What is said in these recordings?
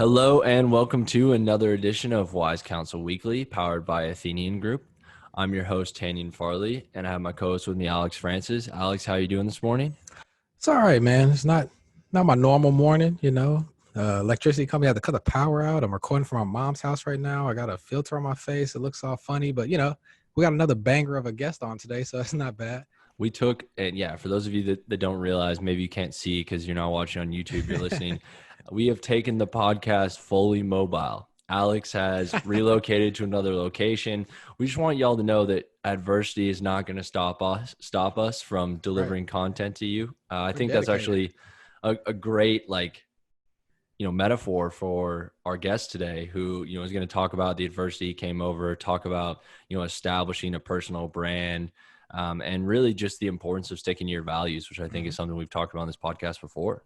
Hello and welcome to another edition of Wise Counsel Weekly, powered by Athenian Group. I'm your host, Tanyan Farley, and I have my co-host with me, Alex Francis. Alex, how are you doing this morning? It's all right, man. It's not my normal morning, you know. Electricity company had to cut the power out. I'm recording from my mom's house right now. I got a filter on my face. It looks all funny, but we got another banger of a guest on today, so it's not bad. For those of you that don't realize, maybe you can't see because you're not watching on YouTube, you're listening. We have taken the podcast fully mobile. Alex has relocated to another location. We just want y'all to know that adversity is not going to stop us from delivering content to you. I think that's actually a great metaphor for our guest today, who is going to talk about the adversity he came over, talk about establishing a personal brand. And really just the importance of sticking to your values, which I think is something we've talked about on this podcast before.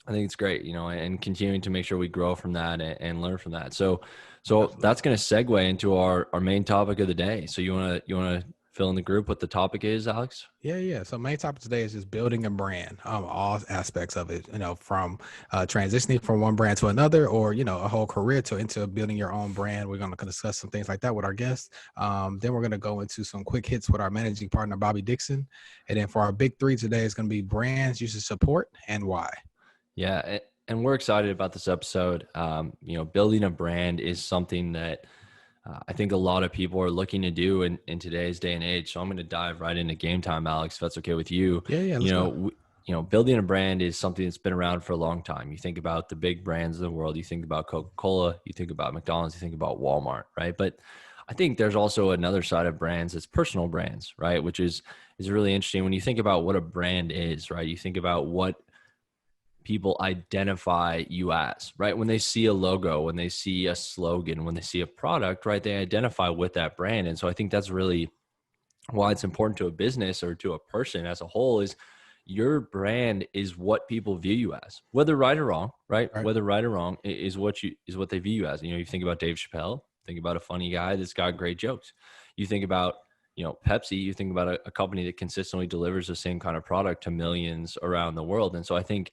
I think it's great, and continuing to make sure we grow from that and learn from that. So Absolutely. That's going to segue into our main topic of the day. So you want to fill in the group what the topic is, Alex? Yeah. So main topic today is just building a brand, all aspects of it, from transitioning from one brand to another, or, a whole career into building your own brand. We're going to discuss some things like that with our guests. Then we're going to go into some quick hits with our managing partner, Bobby Dixon. And then for our big three today, it's going to be brands you should support and why. Yeah. And we're excited about this episode. Building a brand is something that I think a lot of people are looking to do in today's day and age. So I'm going to dive right into game time, Alex, if that's okay with you. Yeah. Let's go. Building a brand is something that's been around for a long time. You think about the big brands of the world. You think about Coca-Cola, you think about McDonald's, you think about Walmart, right? But I think there's also another side of brands. It's personal brands, right? Which is really interesting. When you think about what a brand is, right? You think about what people identify you as, right? When they see a logo, when they see a slogan, when they see a product, right? They identify with that brand. And so I think that's really why it's important to a business or to a person as a whole is your brand is what people view you as, whether right or wrong, right? Whether right or wrong is what they view you as. You think about Dave Chappelle, think about a funny guy that's got great jokes. You think about, Pepsi, you think about a company that consistently delivers the same kind of product to millions around the world. And so I think,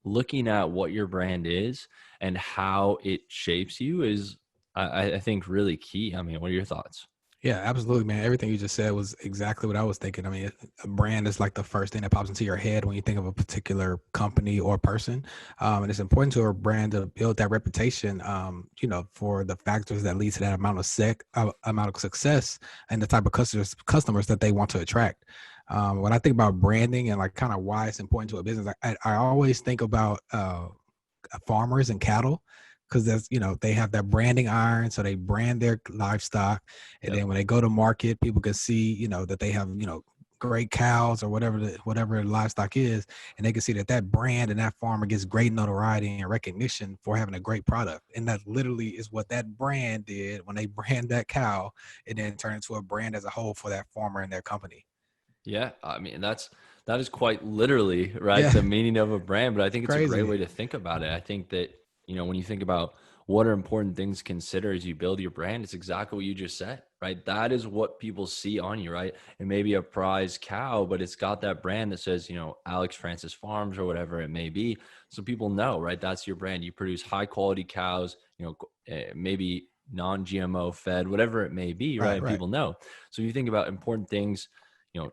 looking at what your brand is and how it shapes you is, I think, really key. I mean, what are your thoughts? Yeah, absolutely, man. Everything you just said was exactly what I was thinking. I mean, a brand is like the first thing that pops into your head when you think of a particular company or person. And it's important to a brand to build that reputation, for the factors that lead to that amount of success and the type of customers that they want to attract. When I think about branding and like kind of why it's important to a business, I always think about farmers and cattle, because there's, they have that branding iron, so they brand their livestock, and then when they go to market, people can see, that they have, great cows or whatever livestock is, and they can see that brand and that farmer gets great notoriety and recognition for having a great product. And that literally is what that brand did when they brand that cow, and then turn into a brand as a whole for that farmer and their company. Yeah, I mean, that is quite literally, right? The meaning of a brand, but I think it's a great way to think about it. I think that, when you think about what are important things to consider as you build your brand, it's exactly what you just said, right? That is what people see on you, right? It may be a prize cow, but it's got that brand that says, Alex Francis Farms or whatever it may be. So people know, right? That's your brand. You produce high quality cows, maybe non-GMO fed, whatever it may be, right? And people know. So you think about important things,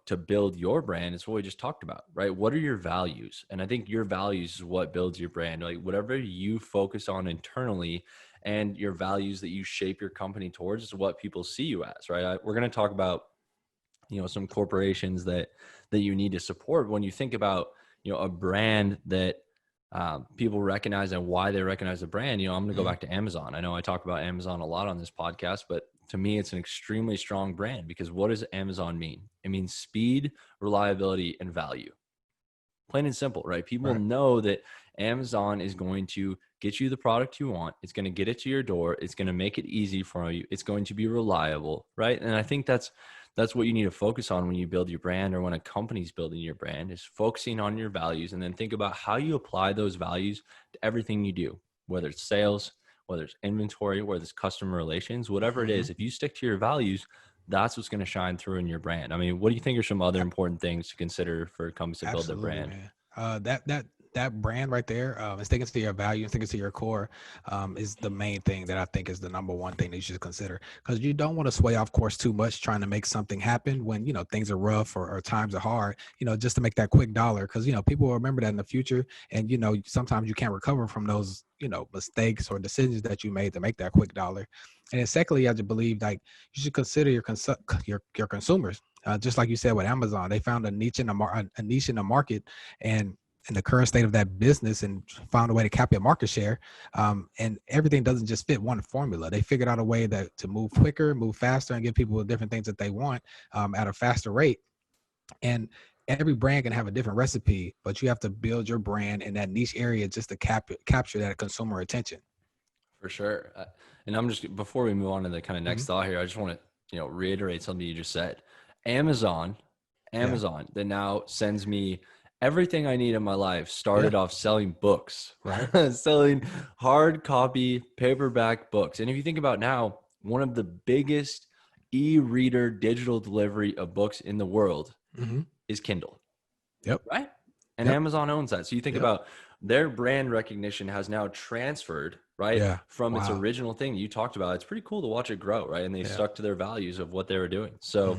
to build your brand, it's what we just talked about, right? What are your values? And I think your values is what builds your brand. Like whatever you focus on internally and your values that you shape your company towards is what people see you as, right? We're going to talk about, some corporations that you need to support. When you think about, a brand that people recognize and why they recognize the brand, I'm going to go back to Amazon. I know I talk about Amazon a lot on this podcast, but to me, it's an extremely strong brand because what does Amazon mean? It means speed, reliability, and value. Plain and simple, right? People know that Amazon is going to get you the product you want. It's going to get it to your door. It's going to make it easy for you. It's going to be reliable, right? And I think that's what you need to focus on when you build your brand, or when a company's building your brand, is focusing on your values, and then think about how you apply those values to everything you do, whether it's sales, whether it's inventory, whether it's customer relations, whatever it is. If you stick to your values, that's what's going to shine through in your brand. I mean, what do you think are some other important things to consider for companies to build their brand? Man. that brand right there, and sticking to your value and sticking to your core, is the main thing that I think is the number one thing that you should consider, because you don't want to sway off course too much trying to make something happen when, things are rough or times are hard, just to make that quick dollar. Because, people will remember that in the future. And, sometimes you can't recover from those, mistakes or decisions that you made to make that quick dollar. And then secondly, I just believe like you should consider your consumers. Just like you said with Amazon, they found a niche in the market, and in the current state of that business, and found a way to capture market share. And everything doesn't just fit one formula. They figured out a way to move quicker, move faster, and give people the different things that they want at a faster rate. And every brand can have a different recipe, but you have to build your brand in that niche area just to capture that consumer attention. For sure. And I'm just, before we move on to the kind of next thought here, I just want to, reiterate something you just said. Amazon that now sends me everything I need in my life started off selling books, right? Selling hard copy paperback books. And if you think about now, one of the biggest e-reader digital delivery of books in the world is Kindle. Yep. Right? And Amazon owns that. So you think about their brand recognition has now transferred, right? From its original thing you talked about. It's pretty cool to watch it grow, right? And they stuck to their values of what they were doing. So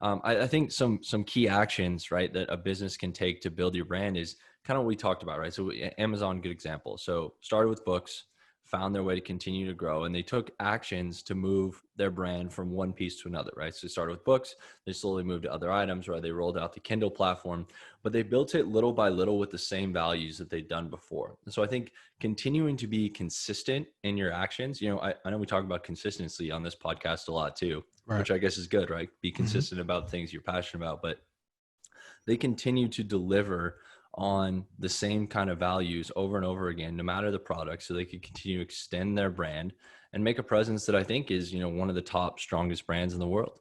I think some key actions, right, that a business can take to build your brand is kind of what we talked about, right? So Amazon, good example. So started with books, found their way to continue to grow, and they took actions to move their brand from one piece to another, right? So they started with books, they slowly moved to other items, right? They rolled out the Kindle platform, but they built it little by little with the same values that they'd done before. And so I think continuing to be consistent in your actions, I know we talk about consistency on this podcast a lot too, which I guess is good, right? Be consistent about things you're passionate about, but they continue to deliver on the same kind of values over and over again, no matter the product, so they can continue to extend their brand and make a presence that I think is, one of the top, strongest brands in the world.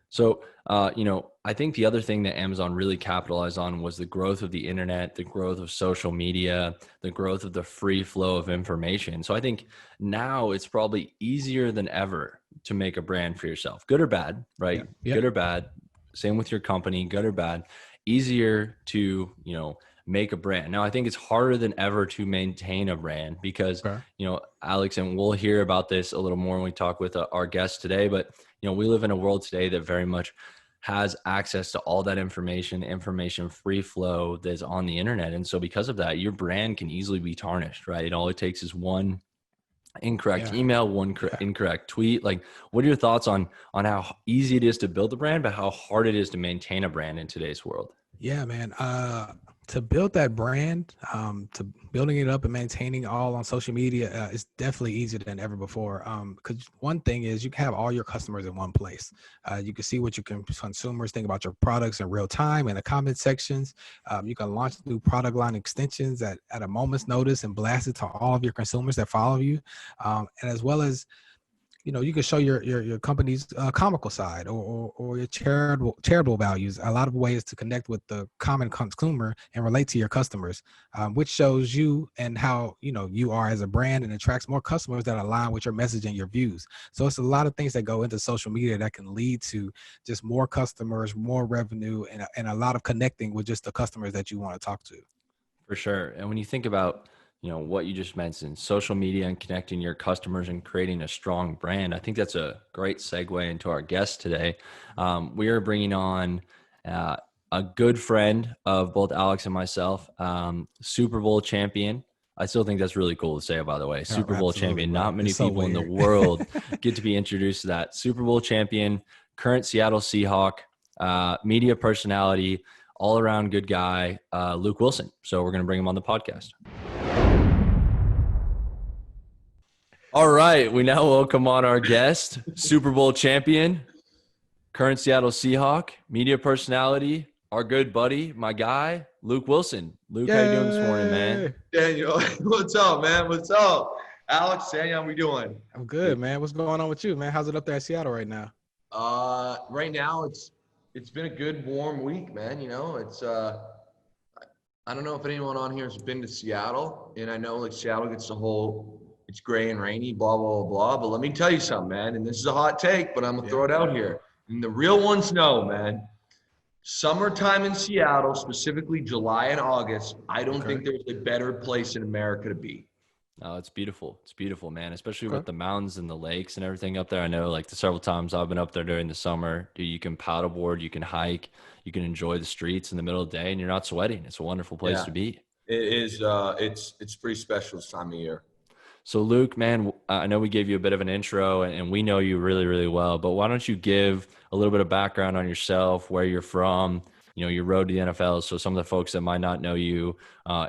So, I think the other thing that Amazon really capitalized on was the growth of the internet, the growth of social media, the growth of the free flow of information. So I think now it's probably easier than ever to make a brand for yourself, good or bad, right? Good or bad. Same with your company, good or bad. Easier to, make a brand. Now, I think it's harder than ever to maintain a brand because, Alex, and we'll hear about this a little more when we talk with our guest today, but, we live in a world today that very much has access to all that information free flow that's on the internet. And so because of that, your brand can easily be tarnished, right? All it takes is one incorrect email, one incorrect tweet. Like, what are your thoughts on how easy it is to build a brand, but how hard it is to maintain a brand in today's world? Yeah, man. To build that brand, to building it up and maintaining all on social media is definitely easier than ever before. Because one thing is you can have all your customers in one place. You can see what your consumers think about your products in real time in the comment sections. You can launch new product line extensions at a moment's notice and blast it to all of your consumers that follow you. And as well as, you can show your company's comical side or your charitable values. A lot of ways to connect with the common consumer and relate to your customers, which shows you and how you are as a brand and attracts more customers that align with your message and your views. So it's a lot of things that go into social media that can lead to just more customers, more revenue, and a lot of connecting with just the customers that you want to talk to. For sure. And when you think about what you just mentioned, social media and connecting your customers and creating a strong brand, I think that's a great segue into our guest today. We are bringing on a good friend of both Alex and myself, Super Bowl champion. I still think that's really cool to say, by the way. Super Bowl champion. Bro. Not many people in the world get to be introduced to that. Super Bowl champion, current Seattle Seahawk, media personality, all around good guy, Luke Willson. So we're going to bring him on the podcast. All right, we now welcome on our guest, Super Bowl champion, current Seattle Seahawk, media personality, our good buddy, my guy, Luke Willson. Luke, how you doing this morning, man? Daniel, what's up, man? What's up? Alex, Daniel, how we doing? I'm good, man. What's going on with you, man? How's it up there in Seattle right now? Right now, it's been a good, warm week, man. It's I don't know if anyone on here has been to Seattle, and I know like Seattle gets the whole it's gray and rainy, blah, blah, blah, but let me tell you something, man, and this is a hot take, but I'm going to throw it out here. And the real ones know, man. Summertime in Seattle, specifically July and August, I don't think there's a better place in America to be. Oh, it's beautiful. It's beautiful, man, especially with the mountains and the lakes and everything up there. I know like the several times I've been up there during the summer, dude, you can paddleboard, you can hike, you can enjoy the streets in the middle of the day and you're not sweating. It's a wonderful place to be. It is. It's pretty special this time of year. So Luke, man, I know we gave you a bit of an intro and we know you really, really well, but why don't you give a little bit of background on yourself, where you're from, your road to the NFL. So some of the folks that might not know you,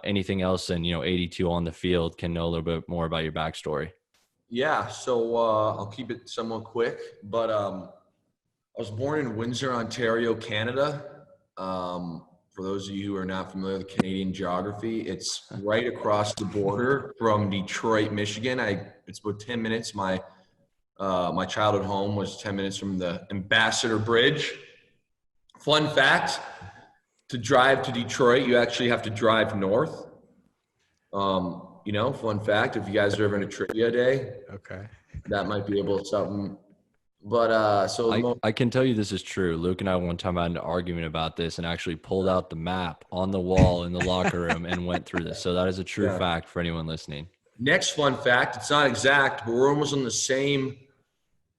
anything else and, 82 on the field can know a little bit more about your backstory. Yeah. So I'll keep it somewhat quick, but I was born in Windsor, Ontario, Canada. For those of you who are not familiar with Canadian geography, it's right across the border from Detroit, Michigan. It's about 10 minutes. My childhood home was 10 minutes from the Ambassador Bridge. Fun fact, to drive to Detroit, you actually have to drive north. Fun fact, if you guys are ever in a trivia day, that might be able to something. But I can tell you this is true. Luke and I one time had an argument about this and actually pulled out the map on the wall in the locker room and went through this. So that is a true fact for anyone listening. Next fun fact, it's not exact, but we're almost on the same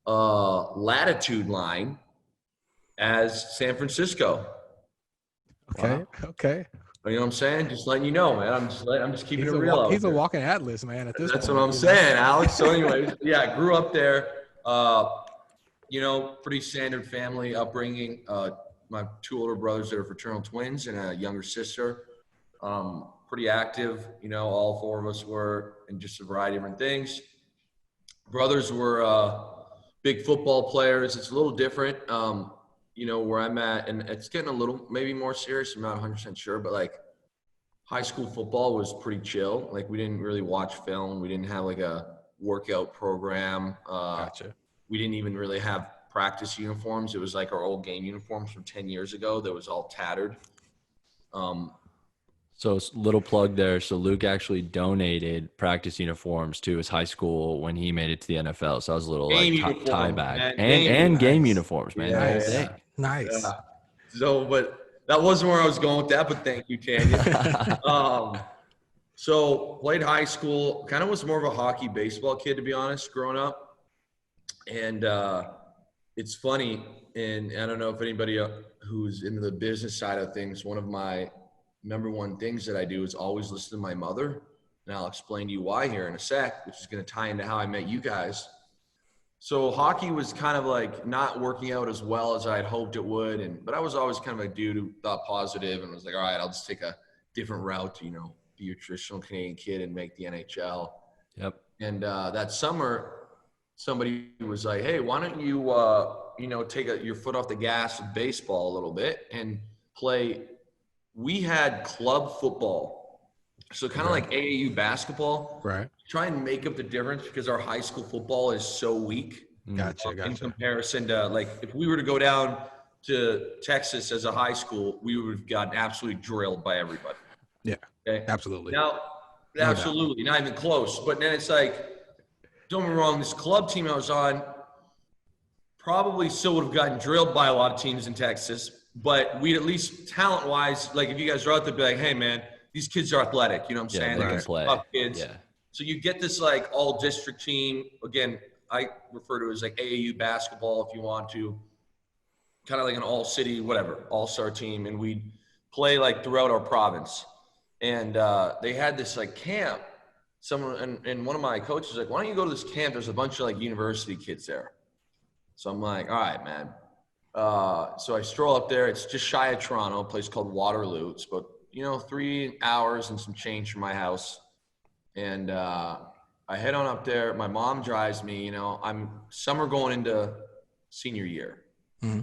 latitude line as San Francisco. Okay. You know what I'm saying? Just letting you know, man. I'm just keeping it real. He's a walking atlas, man. That's what I'm saying, Alex. So anyway, I grew up there. Pretty standard family upbringing. My two older brothers that are fraternal twins and a younger sister. Pretty active, all four of us were in just a variety of different things. Brothers were big football players. It's a little different, where I'm at, and it's getting a little maybe more serious. I'm not 100% sure, but like high school football was pretty chill. Like we didn't really watch film. We didn't have like a workout program. Gotcha. We didn't even really have practice uniforms. It was like our old game uniforms from 10 years ago that was all tattered. So little plug there. So Luke actually donated practice uniforms to his high school when he made it to the NFL. So I was a little tie back and game uniforms, man. Nice. Yeah. So, but that wasn't where I was going with that, but thank you, Tanya. So played high school, kind of was more of a hockey baseball kid, to be honest, growing up. And it's funny, and I don't know if anybody who's into the business side of things, one of my number one things that I do is always listen to my mother. And I'll explain to you why here in a sec, which is going to tie into how I met you guys. So hockey was kind of like not working out as well as I had hoped it would. But I was always kind of a dude who thought positive and was like, all right, I'll just take a different route to, be your traditional Canadian kid and make the NHL. Yep. And that summer, somebody was like, hey, why don't you, take your foot off the gas of baseball a little bit and play. We had club football. So kind of like AAU basketball. Right. Try and make up the difference because our high school football is so weak. Gotcha. In comparison to like, if we were to go down to Texas as a high school, we would have gotten absolutely drilled by everybody. Yeah. Okay. Absolutely. Now, absolutely. Not even close. But then it's like, don't get me wrong, this club team I was on probably still would have gotten drilled by a lot of teams in Texas, but we'd at least talent-wise, like if you guys are out there, be like, hey, man, these kids are athletic. You know what I'm saying? They Like, can play. tough kids. Yeah. So you get this like all-district team. Again, I refer to it as like AAU basketball if you want to. Kind of like an all-city, whatever, all-star team. And we'd play like throughout our province. And they had this like camp. Someone and one of my coaches was like, why don't you go to this camp? There's a bunch of like university kids there. So I'm like, all right, man. So I stroll up there. It's just shy of Toronto, a place called Waterloo. It's about, 3 hours and some change from my house. And I head on up there. My mom drives me, I'm summer going into senior year. Mm-hmm.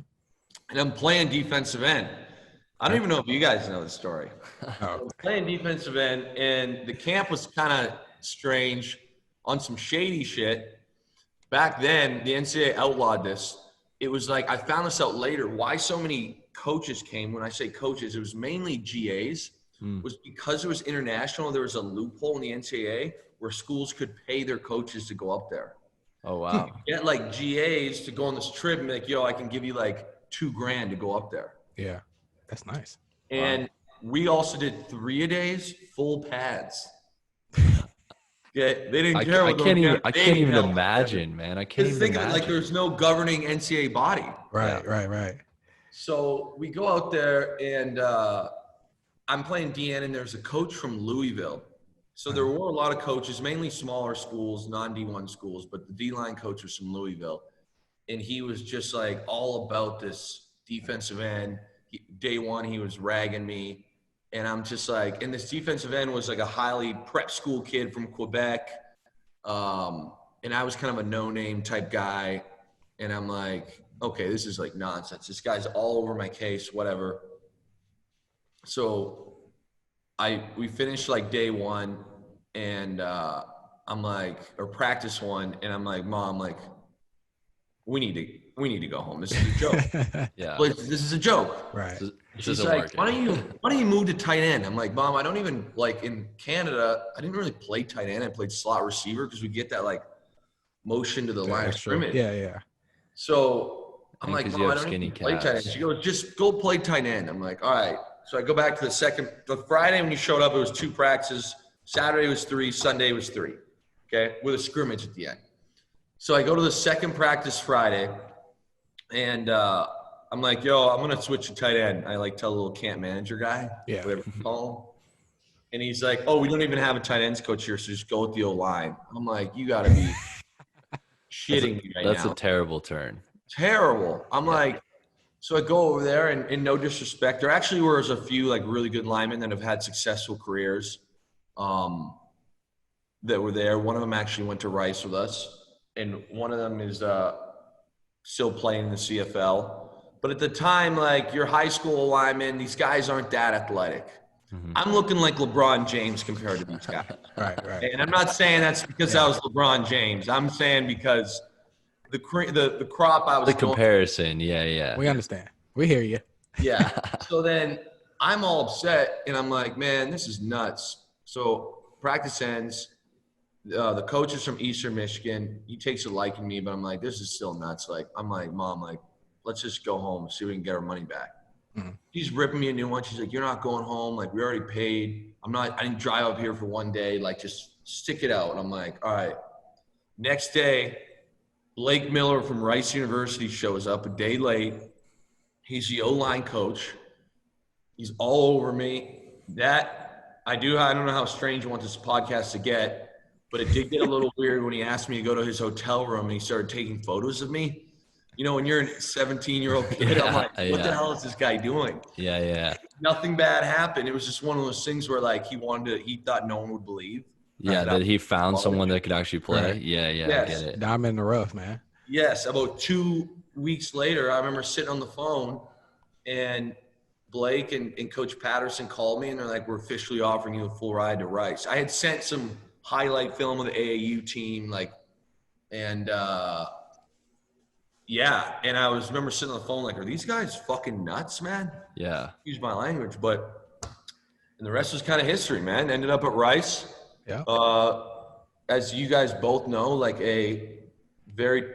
And I'm playing defensive end. I don't even know if you guys know the story. I'm playing defensive end, and the camp was kind of strange on some shady shit. Back then, the NCAA outlawed this. It was like, I found this out later, why so many coaches came. When I say coaches, it was mainly GAs. Was because it was international, there was a loophole in the NCAA where schools could pay their coaches to go up there. Oh, wow. Get like GAs to go on this trip and be like, yo, I can give you like $2,000 to go up there. Yeah. That's nice. And we also did 3-a-days, full pads. Yeah, they didn't care. I can't even imagine, man. I can't even think imagine. Of it like there's no governing NCAA body. Right. So we go out there and I'm playing DN, and there's a coach from Louisville. So there were a lot of coaches, mainly smaller schools, non-D1 schools, but the D-line coach was from Louisville. And he was just like all about this defensive end. Day one, he was ragging me. And I'm just like, and this defensive end was like a highly prep school kid from Quebec. And I was kind of a no-name type guy. And I'm like, okay, this is like nonsense. This guy's all over my case, whatever. So we finished like day one, and I'm like, or practice one, and I'm like, Mom, like, we need to go home. This is a joke. Yeah. Like, this is a joke. Right. She's like, why don't you move to tight end? I'm like, Mom, I don't even, like, in Canada, I didn't really play tight end. I played slot receiver because we get that like motion to the line of scrimmage. Yeah. So I'm like, Mom, I don't even play tight end. She goes, just go play tight end. I'm like, all right. So I go back to the Friday when you showed up, it was 2 practices. Saturday was 3, Sunday was 3. Okay. With a scrimmage at the end. So I go to the second practice Friday, and I'm like, yo, I'm going to switch to tight end. I like tell the little camp manager guy, whatever you call him. And he's like, oh, we don't even have a tight ends coach here, so just go with the O-line. I'm like, you got to be shitting me right now. That's a terrible turn. Terrible. I'm like, so I go over there, and no disrespect, there actually was a few like really good linemen that have had successful careers that were there. One of them actually went to Rice with us. And one of them is still playing in the CFL. But at the time, like, your high school linemen, these guys aren't that athletic. Mm-hmm. I'm looking like LeBron James compared to these guys. Right. And I'm not saying that's because I was LeBron James. I'm saying because the crop I was the comparison. Yeah. We understand. We hear you. Yeah. So then I'm all upset, and I'm like, man, this is nuts. So practice ends. The coach is from Eastern Michigan. He takes a liking to me, but I'm like, this is still nuts. Like, I'm like, Mom, like, let's just go home and see if we can get our money back. Mm-hmm. She's ripping me a new one. She's like, you're not going home. Like, we already paid. I didn't drive up here for one day. Like, just stick it out. And I'm like, all right. Next day, Blake Miller from Rice University shows up a day late. He's the O-line coach. He's all over me. I don't know how strange you want this podcast to get, but it did get a little weird when he asked me to go to his hotel room and he started taking photos of me. You know, when you're a 17-year-old kid, I'm like, what the hell is this guy doing? Yeah. Nothing bad happened. It was just one of those things where, like, he thought no one would believe. Yeah, that he found someone that could actually play. Right. Yeah, yes. I get it. Diamond in the rough, man. Yes. About 2 weeks later, I remember sitting on the phone, and Blake and Coach Patterson called me, and they're like, we're officially offering you a full ride to Rice. I had sent some highlight film of the AAU team, like, and and I remember sitting on the phone like, are these guys fucking nuts, man? Yeah. Use my language, and the rest was kind of history, man. Ended up at Rice. Yeah. As you guys both know, like, a very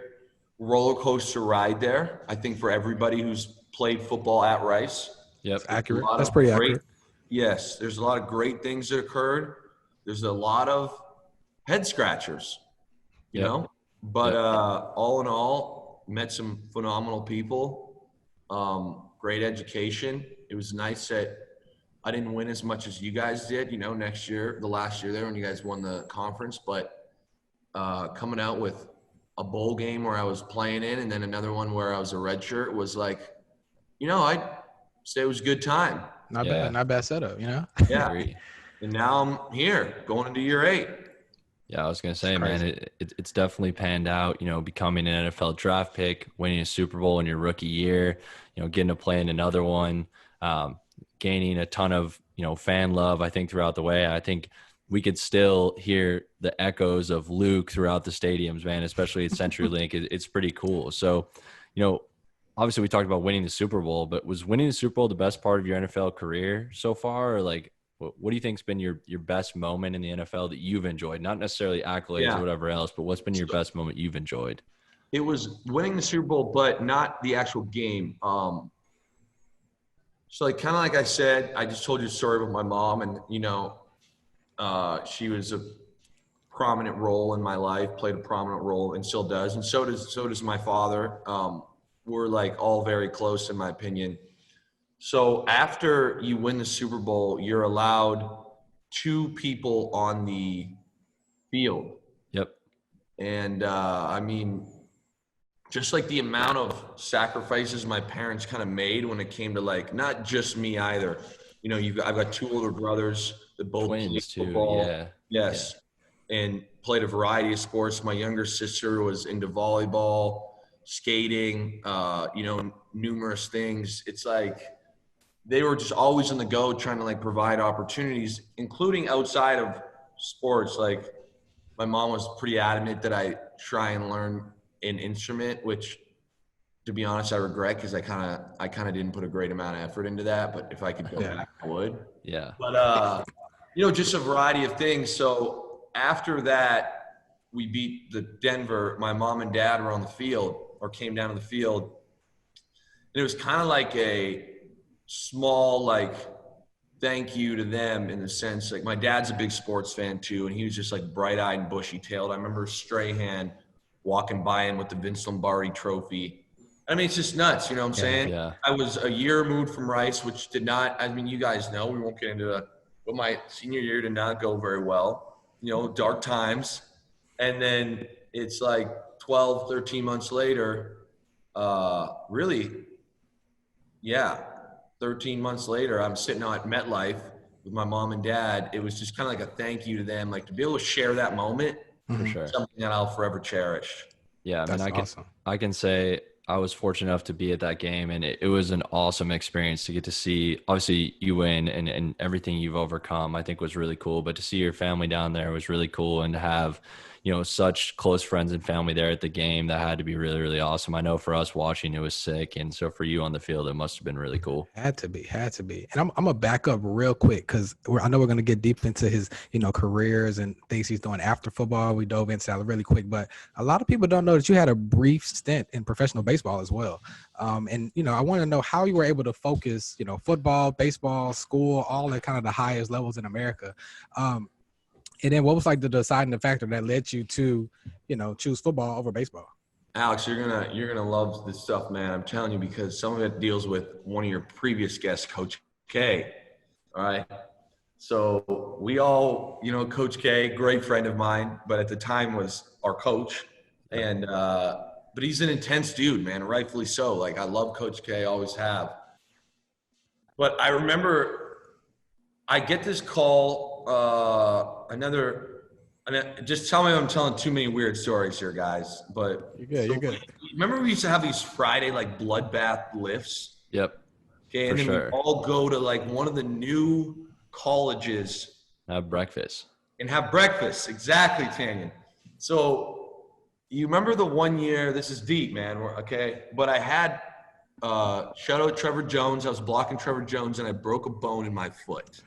roller coaster ride there, I think, for everybody who's played football at Rice. Yep. Accurate. That's pretty accurate. Yes. There's a lot of great things that occurred. There's a lot of head scratchers, you know, but all in all, met some phenomenal people, great education. It was nice that I didn't win as much as you guys did, you know, the last year there when you guys won the conference, but coming out with a bowl game where I was playing in and then another one where I was a redshirt was like, you know, I'd say it was a good time. Not bad setup, you know? Yeah. And now I'm here going into year 8. Yeah, I was going to say, man, it's definitely panned out, you know, becoming an NFL draft pick, winning a Super Bowl in your rookie year, you know, getting to play in another one, gaining a ton of, you know, fan love, I think, throughout the way. I think we could still hear the echoes of Luke throughout the stadiums, man, especially at CenturyLink. It's pretty cool. So, you know, obviously we talked about winning the Super Bowl, but was winning the Super Bowl the best part of your NFL career so far? Or, like, what do you think's been your best moment in the NFL that you've enjoyed? Not necessarily accolades or whatever else, but what's been your best moment you've enjoyed? It was winning the Super Bowl, but not the actual game. So like, kind of like I said, I just told you a story about my mom, and she was a prominent role in my life, played a prominent role, and still does, and so does my father. We're like all very close in my opinion. So after you win the Super Bowl, you're allowed 2 people on the field. Yep. And I mean, just like the amount of sacrifices my parents kind of made when it came to like, not just me either. I've got 2 older brothers that both played football. Yeah. Yes. Yeah. And played a variety of sports. My younger sister was into volleyball, skating, numerous things. It's like, they were just always on the go trying to like provide opportunities, including outside of sports. Like my mom was pretty adamant that I try and learn an instrument, which to be honest, I regret because I kind of didn't put a great amount of effort into that. But if I could go back, I would. Yeah. But, just a variety of things. So after that, we beat the Denver. My mom and dad were on the field or came down to the field. And it was kind of like a small, like, thank you to them in the sense, like, my dad's a big sports fan too, and he was just like bright-eyed and bushy-tailed. I remember Strahan walking by him with the Vince Lombardi trophy. I mean, it's just nuts, you know what I'm saying? Yeah. I was a year removed from Rice, which did not, I mean, you guys know, we won't get into it, but my senior year did not go very well, dark times. And then it's like 12, 13 months later, 13 months later, I'm sitting out at MetLife with my mom and dad. It was just kind of like a thank you to them, like to be able to share that moment. For sure. Something that I'll forever cherish. Yeah. I mean, awesome. I can say I was fortunate enough to be at that game, and it was an awesome experience to get to see, obviously you win and everything you've overcome, I think was really cool, but to see your family down there was really cool, and to have, such close friends and family there at the game, that had to be really, really awesome. I know for us watching, it was sick. And so for you on the field, it must've been really cool. Had to be. And I'm gonna back up real quick, because I know we're going to get deep into his, careers and things he's doing after football. We dove into that really quick, but a lot of people don't know that you had a brief stint in professional baseball as well. And I want to know how you were able to focus, football, baseball, school, all at kind of the highest levels in America. And then what was like the deciding factor that led you to, choose football over baseball? Alex, you're gonna love this stuff, man. I'm telling you, because some of it deals with one of your previous guests, Coach K. All right. So we all, Coach K, great friend of mine, but at the time was our coach. And but he's an intense dude, man, rightfully so. Like, I love Coach K, always have. But I remember I get this call. Just tell me if I'm telling too many weird stories here, guys. But you're good. Remember we used to have these Friday like bloodbath lifts? Yep. Okay, and then we all go to like one of the new colleges. Have breakfast. Exactly, Tanyan. So you remember the one year, this is deep, man, okay? But I had, shout out Trevor Jones. I was blocking Trevor Jones, and I broke a bone in my foot.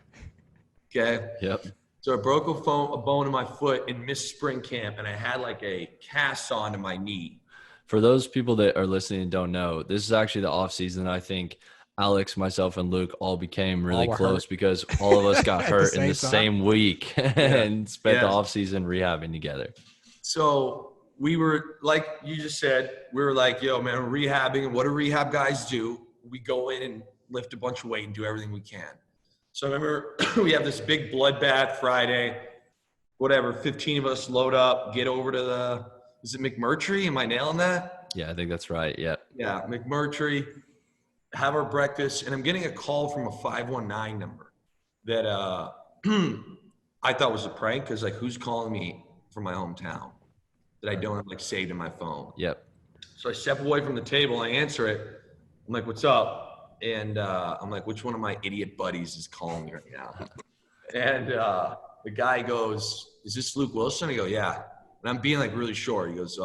Okay. Yep. So I broke a bone in my foot and missed spring camp, and I had like a cast on to my knee. For those people that are listening and don't know, this is actually the off season. I think Alex, myself, and Luke all became really close because all of us got hurt in the same week and spent the off season rehabbing together. So we were, like you just said, we were like, yo, man, we're rehabbing. And what do rehab guys do? We go in and lift a bunch of weight and do everything we can. So I remember we have this big bloodbath Friday, 15 of us load up, get over to is it McMurtry? Am I nailing that? Yeah, I think that's right. Yeah. Yeah, McMurtry, have our breakfast. And I'm getting a call from a 519 number that I thought was a prank, because like, who's calling me from my hometown that I don't have like saved in my phone? Yep. So I step away from the table, I answer it. I'm like, what's up? And I'm like, which one of my idiot buddies is calling me right now? And the guy goes, is this Luke Willson? I go, yeah. And I'm being like really short. He goes,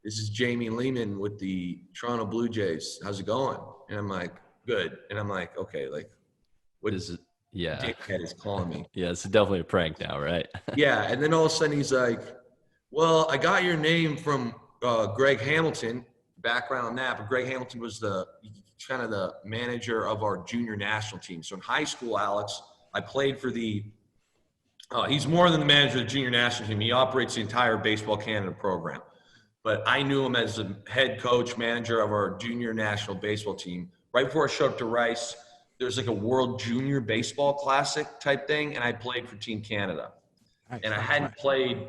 this is Jamie Lehman with the Toronto Blue Jays. How's it going? And I'm like, good. And I'm like, okay, like, what is it? Yeah. Dickhead is calling me. Yeah, it's definitely a prank now, right? Yeah. And then all of a sudden he's like, well, I got your name from Greg Hamilton. Background on that, but Greg Hamilton was kind of the manager of our junior national team. So in high school, Alex, I played for he's more than the manager of the junior national team. He operates the entire Baseball Canada program. But I knew him as the head coach, manager of our junior national baseball team. Right before I showed up to Rice, there's like a World Junior Baseball Classic type thing, and I played for Team Canada. Nice, and I nice, hadn't nice. played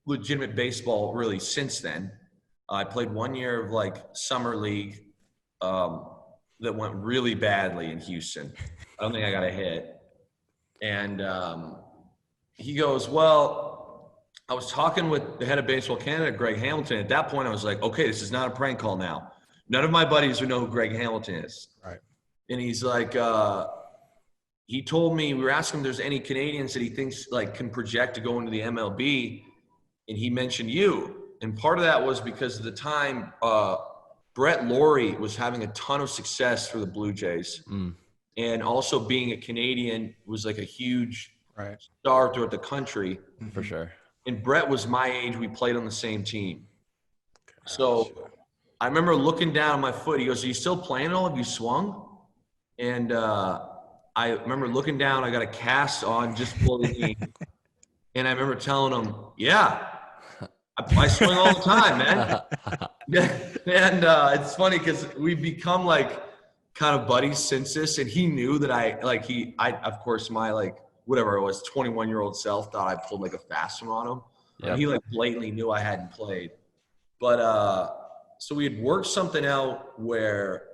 legitimate baseball really since then. I played 1 year of like summer league that went really badly in Houston. I don't think I got a hit. And he goes, well, I was talking with the head of Baseball Canada, Greg Hamilton. At that point, I was like, okay, this is not a prank call now. None of my buddies would know who Greg Hamilton is. Right. And he's like, he told me, we were asking him if there's any Canadians that he thinks like can project to go into the MLB. And he mentioned you. And part of that was because at the time, Brett Laurie was having a ton of success for the Blue Jays. And also being a Canadian was like a huge star throughout the country. For sure. And Brett was my age. We played on the same team. So I remember looking down at my foot. He goes, are you still playing at all? Have you swung? And I remember looking down. I got a cast on just below the knee. And I remember telling him, yeah, I swing all the time, man. And it's funny because we've become like kind of buddies since this. And he knew that I of course, my like, whatever it was, 21-year-old self thought I pulled like a fast one on him. Yep. He like blatantly knew I hadn't played. But so we had worked something out where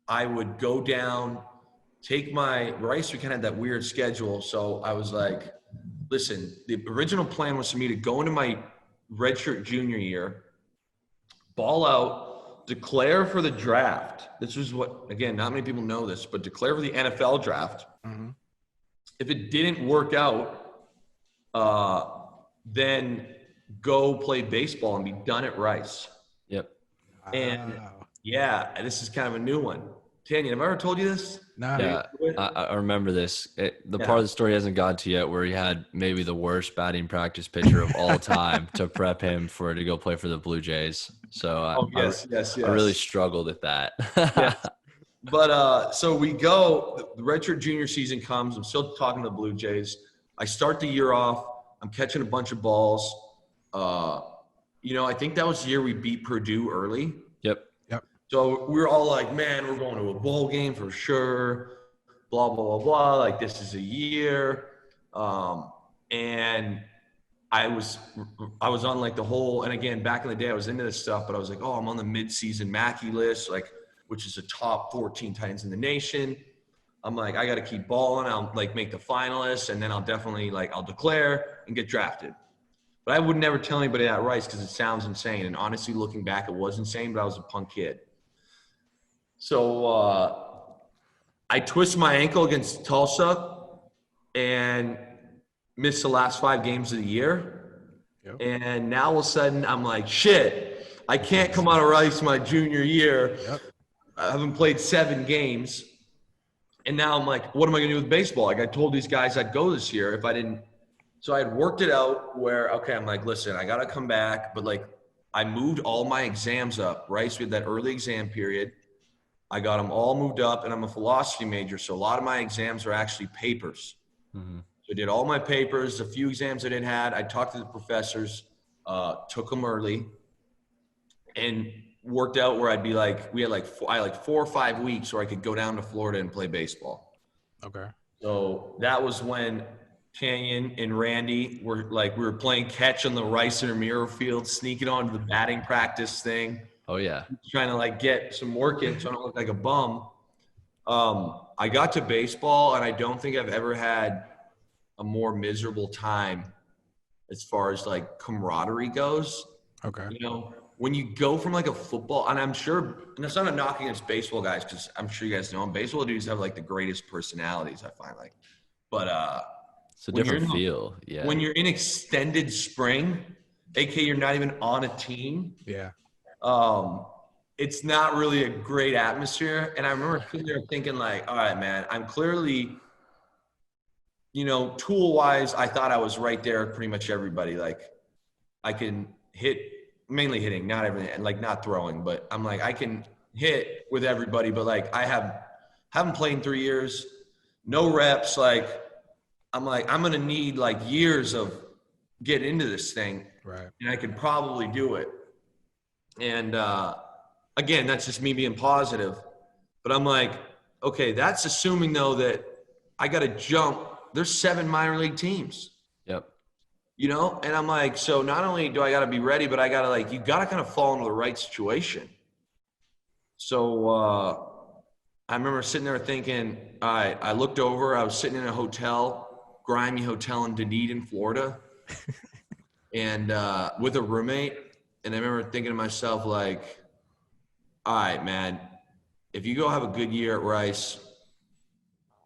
I would go down, take my Rice. We kind of had that weird schedule. So I was like, listen, the original plan was for me to go into my redshirt junior year, ball out, declare for the draft. This is what, again, not many people know this, but declare for the NFL draft. Mm-hmm. If it didn't work out, then go play baseball and be done at Rice. Yep. And yeah, this is kind of a new one. Tanya, have I ever told you this? No. Yeah, I remember this. Part of the story hasn't got to yet where he had maybe the worst batting practice pitcher of all time to prep him to go play for the Blue Jays. So yes. I really struggled at that. Yes. But so we go, the redshirt junior season comes. I'm still talking to the Blue Jays. I start the year off. I'm catching a bunch of balls. I think that was the year we beat Purdue early. Yep. So we were all like, man, we're going to a bowl game for sure. Blah, blah, blah, blah. Like, this is a year. And I was on like the whole, and again, back in the day, I was into this stuff, but I was like, oh, I'm on the mid-season Mackey list, like, which is the top 14 tight ends in the nation. I'm like, I got to keep balling. I'll like make the finalists, and then I'll definitely I'll declare and get drafted. But I would never tell anybody that Rice because it sounds insane. And honestly, looking back, it was insane, but I was a punk kid. So I twist my ankle against Tulsa and missed the last 5 games of the year. Yep. And now all of a sudden I'm like, shit, I can't come out of Rice my junior year. Yep. I haven't played 7 games. And now I'm like, what am I going to do with baseball? Like I told these guys I'd go this year if I didn't. So I had worked it out where, okay, I'm like, listen, I got to come back. But like I moved all my exams up, right? So we had that early exam period. I got them all moved up, and I'm a philosophy major. So a lot of my exams are actually papers. Mm-hmm. So I did all my papers, a few exams I didn't had. I talked to the professors, took them early, and worked out where I'd be like, I had 4 or 5 weeks where I could go down to Florida and play baseball. Okay. So that was when Tanyan and Randy were like, we were playing catch on the Rice Intramural field, sneaking onto the batting practice thing. Oh yeah. Trying to get some work in so I don't look like a bum. I got to baseball, and I don't think I've ever had a more miserable time as far as camaraderie goes. Okay. When you go from a football, and I'm sure, and it's not a knock against baseball guys, because I'm sure you guys know them. Baseball dudes have the greatest personalities, I find but it's a different feel. Yeah. When you're in extended spring, aka you're not even on a team. Yeah. It's not really a great atmosphere. And I remember sitting there thinking all right, man, I'm clearly, tool wise, I thought I was right there with pretty much everybody. I can hit, mainly hitting, not everything, and not throwing, but I'm I can hit with everybody, but like haven't played in 3 years, no reps. Like I'm gonna need like years of getting into this thing, Right. and I could probably do it. And again, that's just me being positive. But I'm like, okay, that's assuming though that I got to jump. There's 7 minor league teams. Yep. You know, and I'm like, so not only do I got to be ready, but I got to like, you got to kind of fall into the right situation. So I remember sitting there thinking, all right, I looked over, I was sitting in a hotel, grimy hotel in Dunedin, Florida, and with a roommate. And I remember thinking to myself, like, all right, man, if you go have a good year at Rice,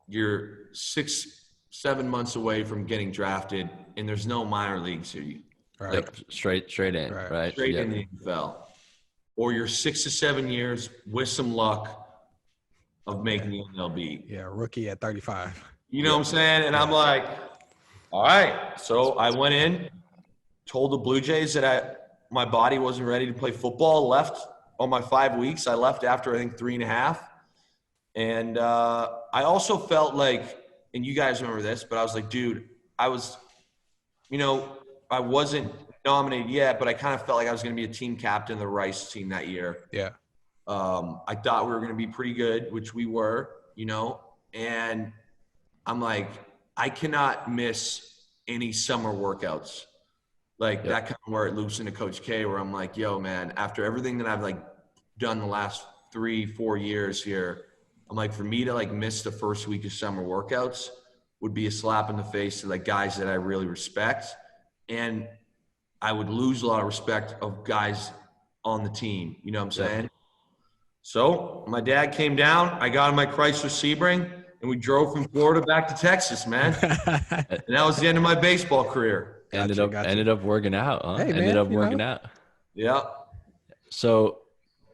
you're 6-7 months away from getting drafted, and there's no minor leagues here. Right. Yep. Straight in, right? Straight in the NFL. Or you're 6 to 7 years with some luck of making the MLB. Yeah, rookie at 35. You know what I'm saying? And I'm like, all right. So I went in, told the Blue Jays that my body wasn't ready to play football, left on my 5 weeks. I left after, I think, 3.5. And I also felt like, and you guys remember this, but I was like, dude, I was, you know, I wasn't nominated yet, but I kind of felt like I was going to be a team captain of the Rice team that year. Yeah. I thought we were going to be pretty good, which we were, you know, and I'm like, I cannot miss any summer workouts. Like that kind of where it loops into Coach K, where I'm like, yo, man, after everything that I've like done the last 3-4 years here, I'm like, for me to like miss the first week of summer workouts would be a slap in the face to like guys that I really respect. And I would lose a lot of respect of guys on the team. You know what I'm saying? So my dad came down, I got in my Chrysler Sebring, and we drove from Florida back to Texas, man. And that was the end of my baseball career. Ended up working out, huh? Hey, ended man, up working out. Yeah. So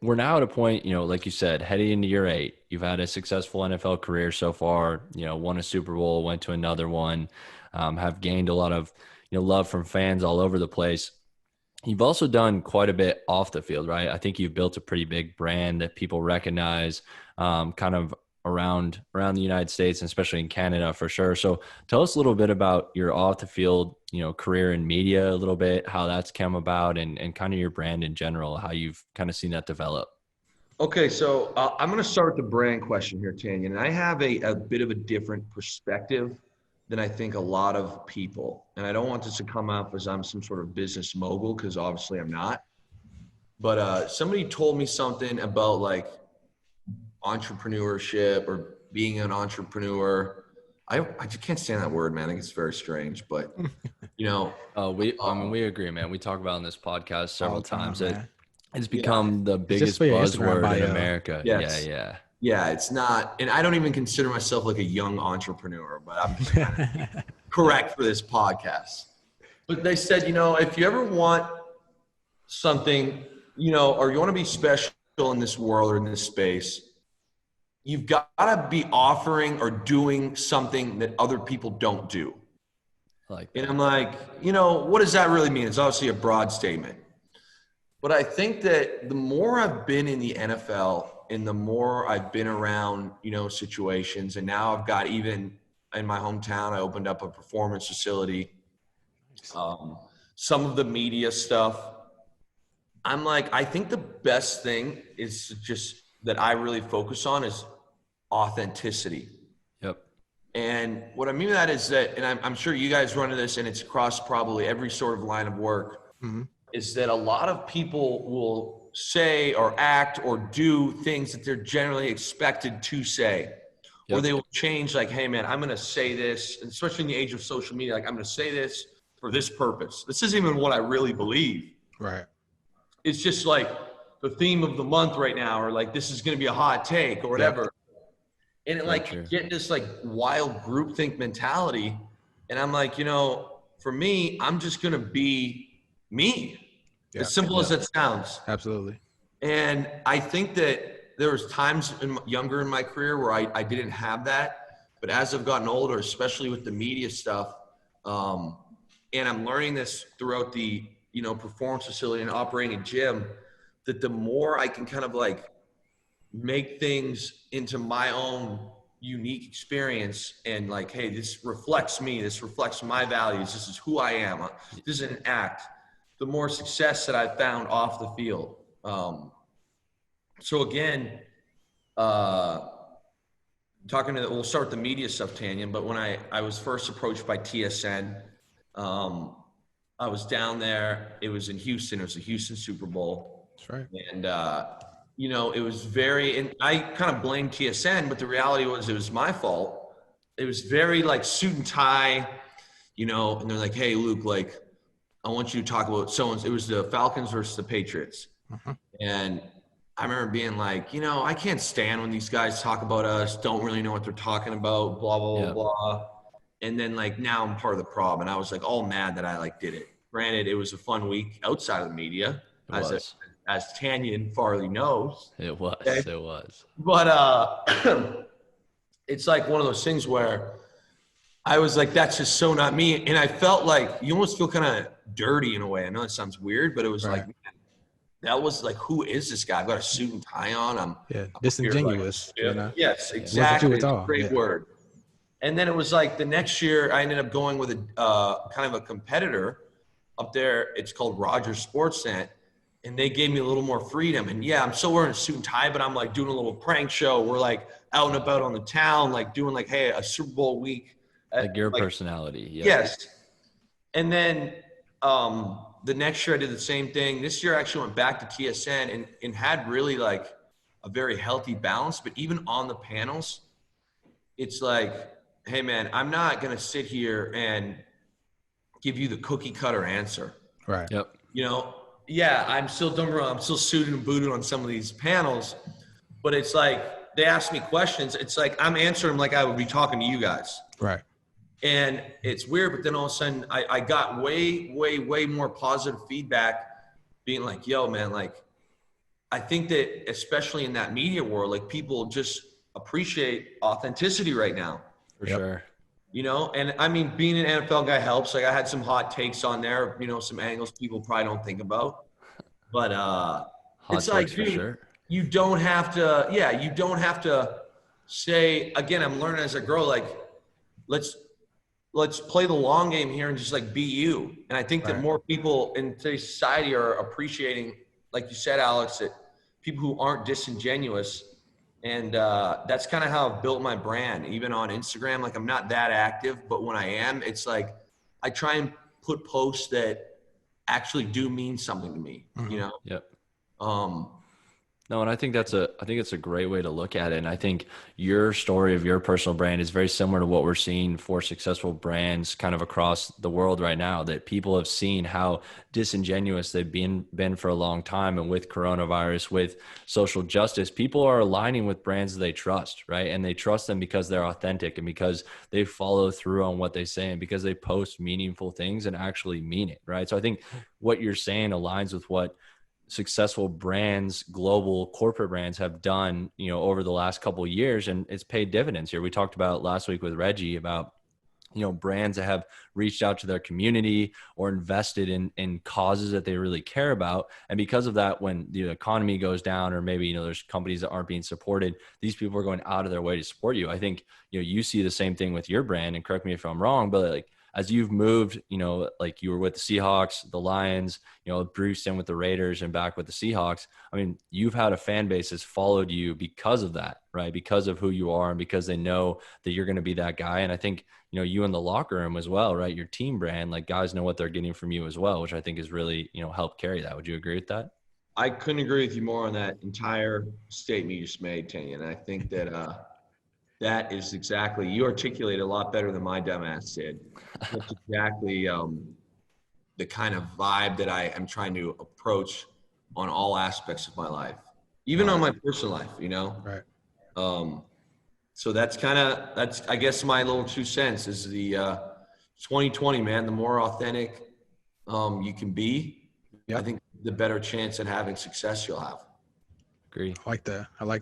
we're now at a point, you know, like you said, heading into year 8, you've had a successful NFL career so far, you know, won a Super Bowl, went to another one, have gained a lot of, you know, love from fans all over the place. You've also done quite a bit off the field, right? I think you've built a pretty big brand that people recognize, kind of around the United States and especially in Canada for sure. So tell us a little bit about your off the field, you know, career in media a little bit, how that's come about and kind of your brand in general, how you've kind of seen that develop. Okay, so I'm going to start with the brand question here, Tanya. And I have a bit of a different perspective than I think a lot of people. And I don't want this to come off as I'm some sort of business mogul, because obviously I'm not. But somebody told me something about like entrepreneurship or being an entrepreneur. I just can't stand that word, man. I think it's very strange, but you know. We agree, man. We talk about on this podcast several times that it's become the It's biggest buzzword in America. Yes. Yeah, it's not, and I don't even consider myself like a young entrepreneur, but I'm just kind of correct for this podcast. But they said, you know, if you ever want something, you know, or you want to be special in this world or in this space, you've got to be offering or doing something that other people don't do. And I'm like, you know, what does that really mean? It's obviously a broad statement. But I think that the more I've been in the NFL and the more I've been around, you know, situations, and now I've got, even in my hometown, I opened up a performance facility. Some of the media stuff, I'm like, I think the best thing is just that I really focus on is authenticity. Yep. And what I mean by that is that, and I'm sure you guys run into this, and it's across probably every sort of line of work, is that a lot of people will say or act or do things that they're generally expected to say. Or they will change, like, hey, man, I'm going to say this, and especially in the age of social media, like, I'm going to say this for this purpose. This isn't even what I really believe. Right. It's just like the theme of the month right now, or like, this is going to be a hot take or whatever. And it like get this like wild groupthink mentality. And I'm like, you know, for me, I'm just going to be me. As simple as that sounds. Absolutely. And I think that there was times younger in my career where I didn't have that. But as I've gotten older, especially with the media stuff, and I'm learning this throughout the, you know, performance facility and operating a gym, that the more I can kind of like make things into my own unique experience and like, hey, this reflects me, this reflects my values, this is who I am, this is an act, the more success that I've found off the field. So again, we'll start with the media stuff, Tanya, but when I was first approached by TSN, I was down there, it was in Houston, it was the Houston Super Bowl. That's right. And, you know, it was and I kind of blamed TSN, but the reality was it was my fault. It was very like suit and tie, you know, and they're like, hey, Luke, like, I want you to talk about it was the Falcons versus the Patriots. And I remember being like, you know, I can't stand when these guys talk about us, don't really know what they're talking about, blah, blah, blah. And then like, now I'm part of the problem. And I was like all mad that I like did it. Granted, it was a fun week outside of the media. As Tanya and Farley knows. It was. But it's like one of those things where I was like, that's just so not me. And I felt like you almost feel kind of dirty in a way. I know it sounds weird, but it was like, man, that was like, who is this guy? I've got a suit and tie on. I'm disingenuous. Like, you know? Yes, exactly. Great word. And then it was like the next year I ended up going with a kind of a competitor up there. It's called Rogers Sportsnet. And they gave me a little more freedom. And yeah, I'm still wearing a suit and tie, but I'm like doing a little prank show. We're like out and about on the town, like doing like, hey, a Super Bowl week. Like your personality. Yeah. Yes. And then the next year I did the same thing. This year I actually went back to TSN and had really like a very healthy balance. But even on the panels, it's like, hey man, I'm not going to sit here and give you the cookie cutter answer. Right. Yep. You know, yeah, I'm still suited and booted on some of these panels, but it's like they ask me questions. It's like I'm answering them like I would be talking to you guys. Right. And it's weird, but then all of a sudden I got way, way, way more positive feedback being like, yo, man, like, I think that especially in that media world, like people just appreciate authenticity right now. For sure. You know, and I mean, being an NFL guy helps. Like I had some hot takes on there, you know, some angles people probably don't think about. But it's like, dude, you don't have to say, again, I'm learning as I grow, like, let's play the long game here and just like be you. And I think that more people in today's society are appreciating, like you said, Alex, that people who aren't disingenuous. And that's kind of how I've built my brand, even on Instagram. Like I'm not that active, but when I am, it's like I try and put posts that actually do mean something to me, you know? Yep. No, and I think it's a great way to look at it. And I think your story of your personal brand is very similar to what we're seeing for successful brands kind of across the world right now, that people have seen how disingenuous they've been for a long time. And with coronavirus, with social justice, people are aligning with brands that they trust, right? And they trust them because they're authentic and because they follow through on what they say and because they post meaningful things and actually mean it, right? So I think what you're saying aligns with what successful brands, global corporate brands have done, you know, over the last couple of years, and it's paid dividends here. We talked about last week with Reggie about, you know, brands that have reached out to their community or invested in causes that they really care about. And because of that, when the economy goes down, or maybe, you know, there's companies that aren't being supported, these people are going out of their way to support you. I think, you know, you see the same thing with your brand, and correct me if I'm wrong, but like, as you've moved, you know, like you were with the Seahawks, the Lions, you know, Bruce in with the Raiders and back with the Seahawks. I mean, you've had a fan base that's followed you because of that, right? Because of who you are and because they know that you're going to be that guy. And I think, you know, you in the locker room as well, right? Your team brand, like guys know what they're getting from you as well, which I think is really, you know, helped carry that. Would you agree with that? I couldn't agree with you more on that entire statement you just made, Tanya. And I think that, that is exactly, you articulated a lot better than my dumbass did. That's exactly the kind of vibe that I am trying to approach on all aspects of my life, even on my personal life, you know? Right. So that's I guess my little 2 cents is the 2020, man, the more authentic you can be, I think the better chance at having success you'll have. Agree. I like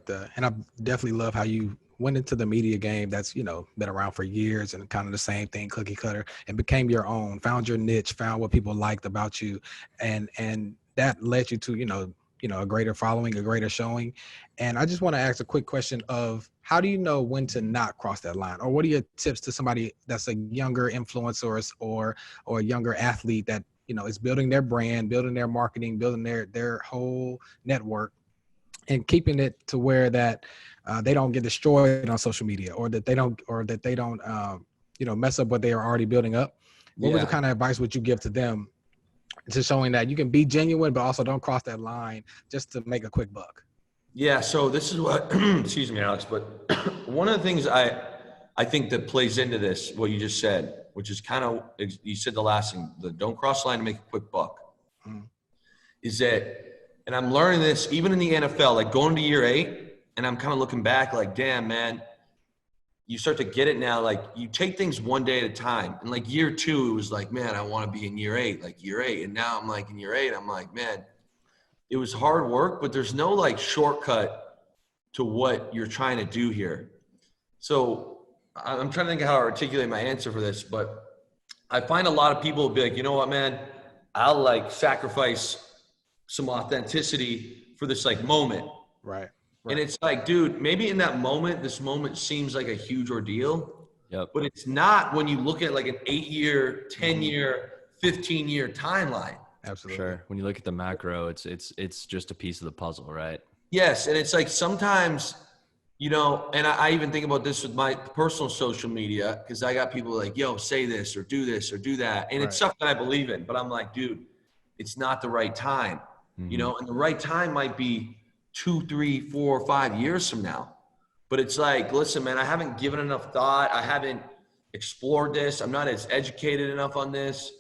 that. And I definitely love how you went into the media game that's, you know, been around for years and kind of the same thing, cookie cutter, and became your own, found your niche, found what people liked about you. And that led you to, you know, a greater following, a greater showing. And I just want to ask a quick question of how do you know when to not cross that line? Or what are your tips to somebody that's a younger influencer or a younger athlete that, is building their brand, building their marketing, building their whole network, and keeping it to where that they don't get destroyed on social media, or that they don't mess up what they are already building up? What was the kind of advice would you give to them, to showing that you can be genuine, but also don't cross that line just to make a quick buck? Yeah. So this is what, excuse me, Alex, but one of the things I think that plays into this, what you just said, which is kind of, you said the last thing, the don't cross the line to make a quick buck, is that, and I'm learning this even in the NFL, like going to year 8, and I'm kind of looking back like, damn, man, you start to get it now. Like you take things one day at a time. And like year 2, it was like, man, I want to be in year 8, like year 8. And now I'm like in year 8, I'm like, man, it was hard work, but there's no like shortcut to what you're trying to do here. So I'm trying to think of how to articulate my answer for this, but I find a lot of people will be like, you know what, man, I'll like sacrifice some authenticity for this like moment. Right. And it's like, dude, maybe in that moment, this moment seems like a huge ordeal, but it's not when you look at like an 8-year, 10-year, 15-year timeline. Absolutely. Sure. When you look at the macro, it's just a piece of the puzzle, right? Yes. And it's like sometimes, and I even think about this with my personal social media, because I got people like, yo, say this or do that. And it's stuff that I believe in, but I'm like, dude, it's not the right time, and the right time might be 2, 3, 4, 5 years from now. But it's like, listen, man, I haven't given enough thought. I haven't explored this. I'm not as educated enough on this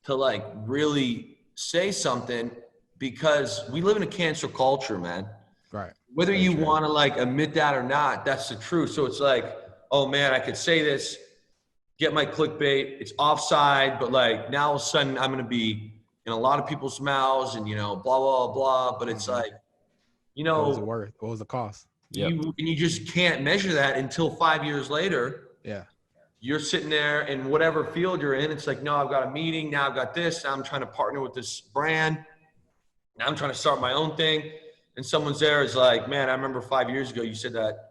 to like really say something, because we live in a cancel culture, man. Right. Whether you want to like admit that or not, that's the truth. So it's like, oh man, I could say this, get my clickbait. It's offside, but like now all of a sudden I'm going to be in a lot of people's mouths and, blah, blah, blah. But it's like, what was it worth? What was the cost? You just can't measure that until 5 years later. Yeah. You're sitting there in whatever field you're in. It's like, no, I've got a meeting. Now I've got this. Now I'm trying to partner with this brand. Now I'm trying to start my own thing. And someone's there is like, man, I remember 5 years ago, you said that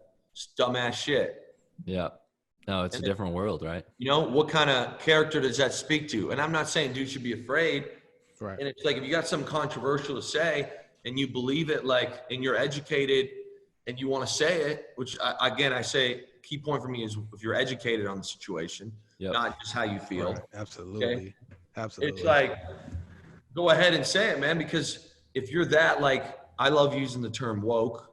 dumbass shit. Yeah. No, it's a different world, right? What kind of character does that speak to? And I'm not saying dude should be afraid. Right. And it's like, if you got something controversial to say and you believe it, like, and you're educated and you want to say it, which I say, key point for me is if you're educated on the situation, not just how you feel. Right. Absolutely. Okay? Absolutely. It's like, go ahead and say it, man, because if you're that, like, I love using the term woke,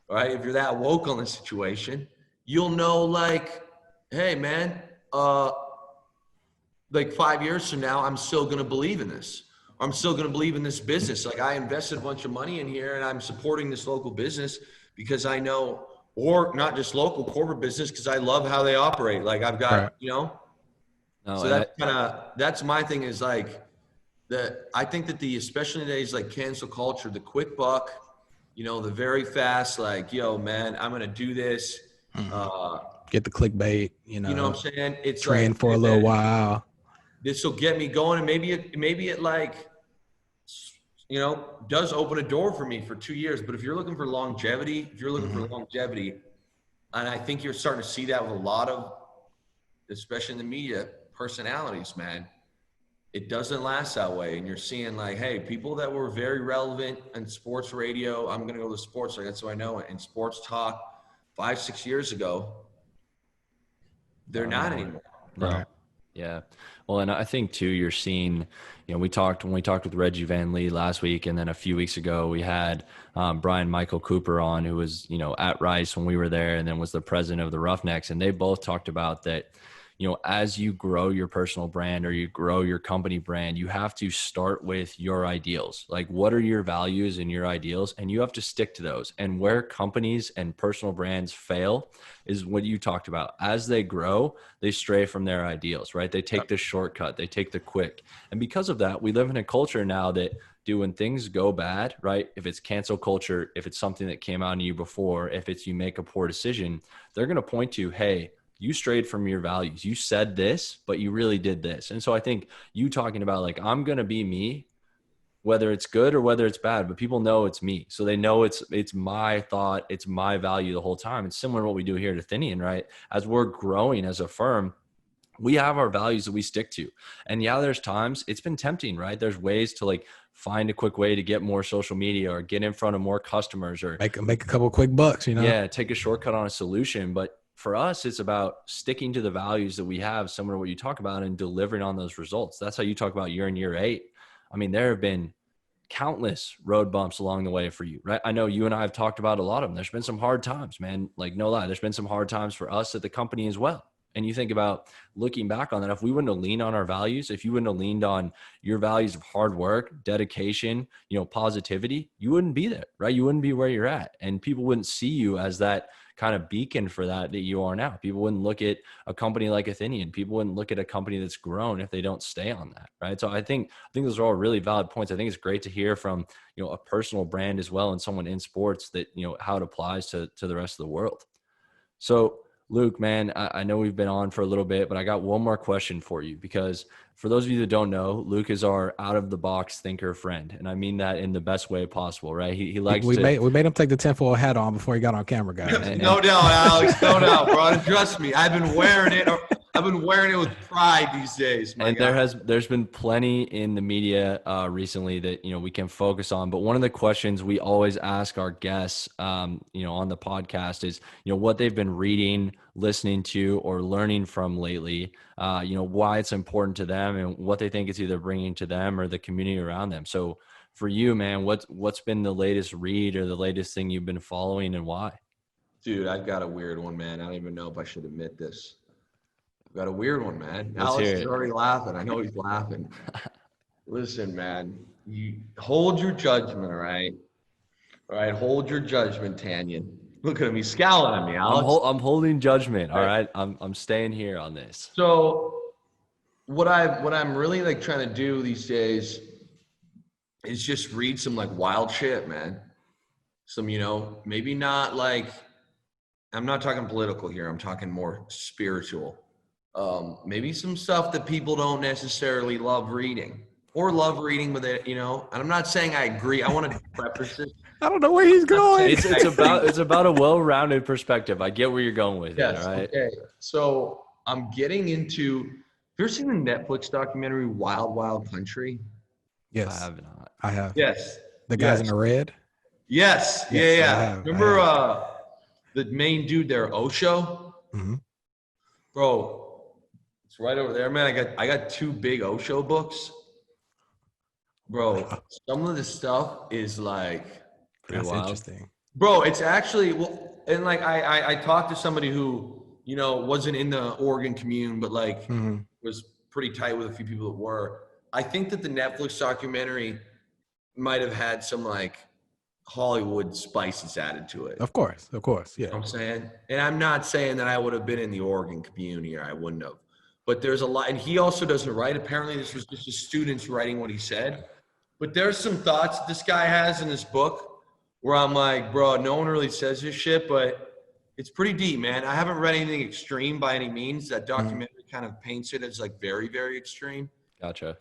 right? If you're that woke on the situation, you'll know, like, hey, man, like 5 years from now, I'm still going to believe in this. I'm still going to believe in this business. Like, I invested a bunch of money in here and I'm supporting this local business because I know, or not just local, corporate business, because I love how they operate. Like, I've got, so that's my thing is like, I think that especially in days like cancel culture, the quick buck, the very fast, like, yo, man, I'm going to do this. Get the clickbait, you know what I'm saying? It's trend like, for a little while. This will get me going. And maybe it like, does open a door for me for 2 years. But if you're looking for longevity, and I think you're starting to see that with a lot of, especially in the media, personalities, man, it doesn't last that way. And you're seeing like, hey, people that were very relevant in sports radio, I'm going to go to sports, like that's what I know, in sports talk 5-6 years ago, they're not anymore. No. Right. Yeah. Well, and I think too, you're seeing, when we talked with Reggie Van Lee last week, and then a few weeks ago we had Brian Michael Cooper on, who was, at Rice when we were there, and then was the president of the Roughnecks. And they both talked about that, as you grow your personal brand or you grow your company brand, you have to start with your ideals. Like, what are your values and your ideals? And you have to stick to those. And where companies and personal brands fail is what you talked about. As they grow, they stray from their ideals, right? They take the shortcut, they take the quick. And because of that, we live in a culture now that, when things go bad, right? If it's cancel culture, if it's something that came out on you before, if it's you make a poor decision, they're going to point to, hey, you strayed from your values. You said this, but you really did this. And so I think you talking about like, I'm going to be me whether it's good or whether it's bad, but people know it's me. So they know it's my thought, it's my value the whole time. It's similar to what we do here at Athenian, right? As we're growing as a firm, we have our values that we stick to. And yeah, there's times it's been tempting, right? There's ways to like find a quick way to get more social media or get in front of more customers or make a couple of quick bucks, you know? Yeah, take a shortcut on a solution. But for us, it's about sticking to the values that we have, similar to what you talk about, and delivering on those results. That's how you talk about year in, year 8. I mean, there have been countless road bumps along the way for you, right? I know you and I have talked about a lot of them. There's been some hard times, man. Like, no lie, there's been some hard times for us at the company as well. And you think about looking back on that, if we wouldn't have leaned on our values, if you wouldn't have leaned on your values of hard work, dedication, positivity, you wouldn't be there, right? You wouldn't be where you're at. And people wouldn't see you as that kind of beacon for that you are now. People wouldn't look at a company like Athenian. People wouldn't look at a company that's grown if they don't stay on that, right? So I think those are all really valid points. I think it's great to hear from, a personal brand as well and someone in sports that, how it applies to the rest of the world. So Luke, man, I know we've been on for a little bit, but I got one more question for you, because for those of you that don't know, Luke is our out of the box thinker friend. And I mean that in the best way possible, right? He likes we made him take the tinfoil hat on before he got on camera, guys. No doubt, Alex. No doubt, bro. Trust me. I've been wearing it. I've been wearing it with pride these days. And there's been plenty in the media recently that we can focus on. But one of the questions we always ask our guests, on the podcast is what they've been reading, listening to, or learning from lately. Why it's important to them and what they think it's either bringing to them or the community around them. So for you, man, what's been the latest read or the latest thing you've been following, and why? Dude, I've got a weird one, man. I don't even know if I should admit this. Got a weird one, man. Let's Alex hear is it. already laughing. I know he's laughing. Listen, man, you hold your judgment, all right? All right, hold your judgment, Tanyan. Look at him. He's scowling at me, Alex. I'm holding judgment. All right. I'm staying here on this. So what I'm really like trying to do these days is just read some like wild shit, man. Some, maybe not like, I'm not talking political here. I'm talking more spiritual. Maybe some stuff that people don't necessarily love reading or love reading with it, and I'm not saying I agree. I want to preface it. I don't know where he's going. It's about a well-rounded perspective. I get where you're going with yes, it. All right. Okay. So I'm getting into, have you ever seen the Netflix documentary Wild Wild Country? Yes. I have not. I have. Yes. The guys in the red? Yes. Yes, Yeah. Remember the main dude there, Osho? Mm-hmm. Bro, it's right over there, man. I got 2 big Osho books. Bro, some of the stuff is like That's interesting. Bro, it's actually and like I talked to somebody who, wasn't in the Oregon commune, but like was pretty tight with a few people that were. I think that the Netflix documentary might have had some like Hollywood spices added to it. Of course. Yeah. You know what I'm saying? And I'm not saying that I would have been in the Oregon community, or I wouldn't have. But there's a lot, and he also doesn't write. Apparently this was just his students writing what he said. But there's some thoughts this guy has in this book where I'm like, bro, no one really says this shit, but it's pretty deep, man. I haven't read anything extreme by any means. That documentary kind of paints it as like very, very extreme. Gotcha.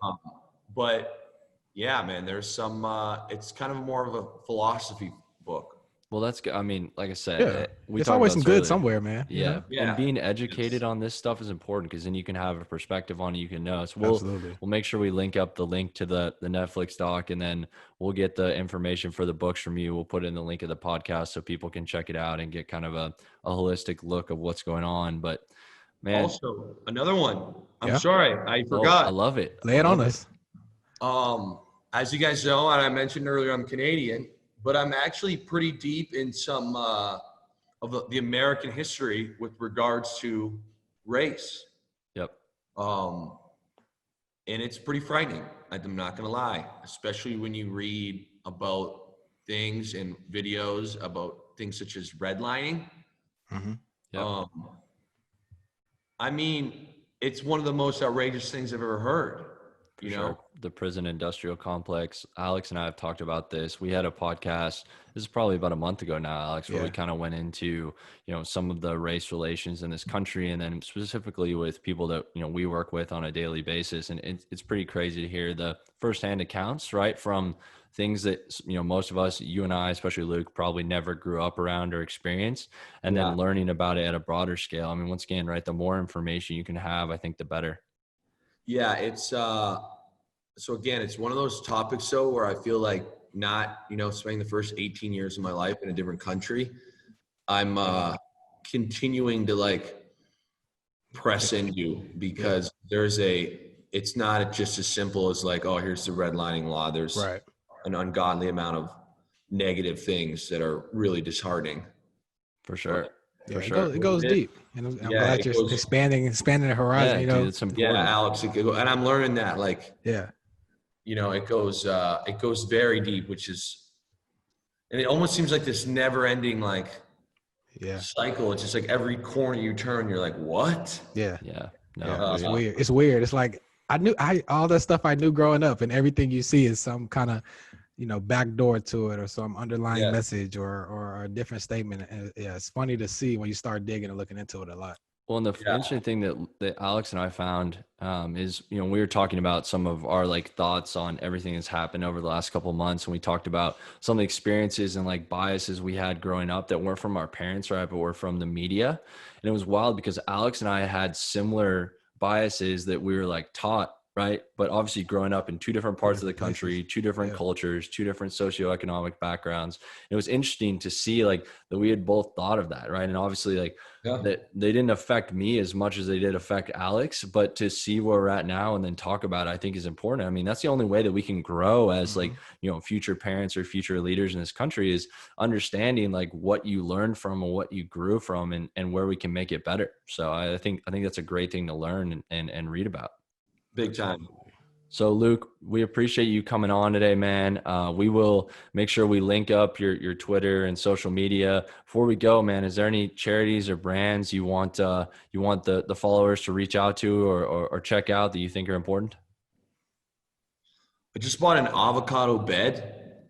But yeah, man, there's some, it's kind of more of a philosophy book. Well, that's good. I mean, like I said, there's always some good somewhere, man. Yeah. And being educated on this stuff is important, because then you can have a perspective on it. You can know. So we'll make sure we link up the link to the Netflix doc, and then we'll get the information for the books from you. We'll put in the link of the podcast so people can check it out and get kind of a holistic look of what's going on. But man, also another one. I'm sorry, I forgot. I love it. Lay it on us. As you guys know, and I mentioned earlier, I'm Canadian. But I'm actually pretty deep in some of the American history with regards to race. Yep. And it's pretty frightening. I'm not going to lie, especially when you read about things in videos about things such as redlining. Mm-hmm. Yep. I mean, it's one of the most outrageous things I've ever heard. You know, the prison industrial complex. Alex and I have talked about this. We had a podcast, this is probably about a month ago now, Alex, where we kind of went into, some of the race relations in this country, and then specifically with people that, we work with on a daily basis. And it's pretty crazy to hear the firsthand accounts, right, from things that, most of us, you and I, especially Luke, probably never grew up around or experienced, and then learning about it at a broader scale. I mean, once again, right, the more information you can have, I think the better. Yeah, it's so again, it's one of those topics though where I feel like not, spending the first 18 years of my life in a different country, I'm continuing to like press into, because it's not just as simple as like, oh, here's the redlining law. There's an ungodly amount of negative things that are really disheartening. For sure. Yeah, it goes deep, and I'm glad you're expanding the horizon. Yeah, dude, it's important. Yeah, Alex, and I'm learning that, like, it goes very deep, and it almost seems like this never-ending like cycle. It's just like every corner you turn, you're like, what? No, it's weird. It's weird. It's like all that stuff I knew growing up, and everything you see is some kind of back door to it, or some underlying message, or a different statement. And it's funny to see when you start digging and looking into it a lot. Well, and the interesting thing that Alex and I found is, we were talking about some of our like thoughts on everything that's happened over the last couple of months. And we talked about some of the experiences and like biases we had growing up that weren't from our parents, right, but were from the media. And it was wild because Alex and I had similar biases that we were like taught, right? But obviously growing up in two different parts of the country, two different cultures, two different socioeconomic backgrounds. It was interesting to see like that we had both thought of that, right? And obviously like that they didn't affect me as much as they did affect Alex, but to see where we're at now and then talk about it, I think is important. I mean, that's the only way that we can grow as like, future parents or future leaders in this country, is understanding like what you learned from and what you grew from, and where we can make it better. So I think that's a great thing to learn and read about. Big time. So Luke, we appreciate you coming on today, man. We will make sure we link up your Twitter and social media. Before we go, man, is there any charities or brands you want the followers to reach out to or check out that you think are important? I just bought an avocado bed.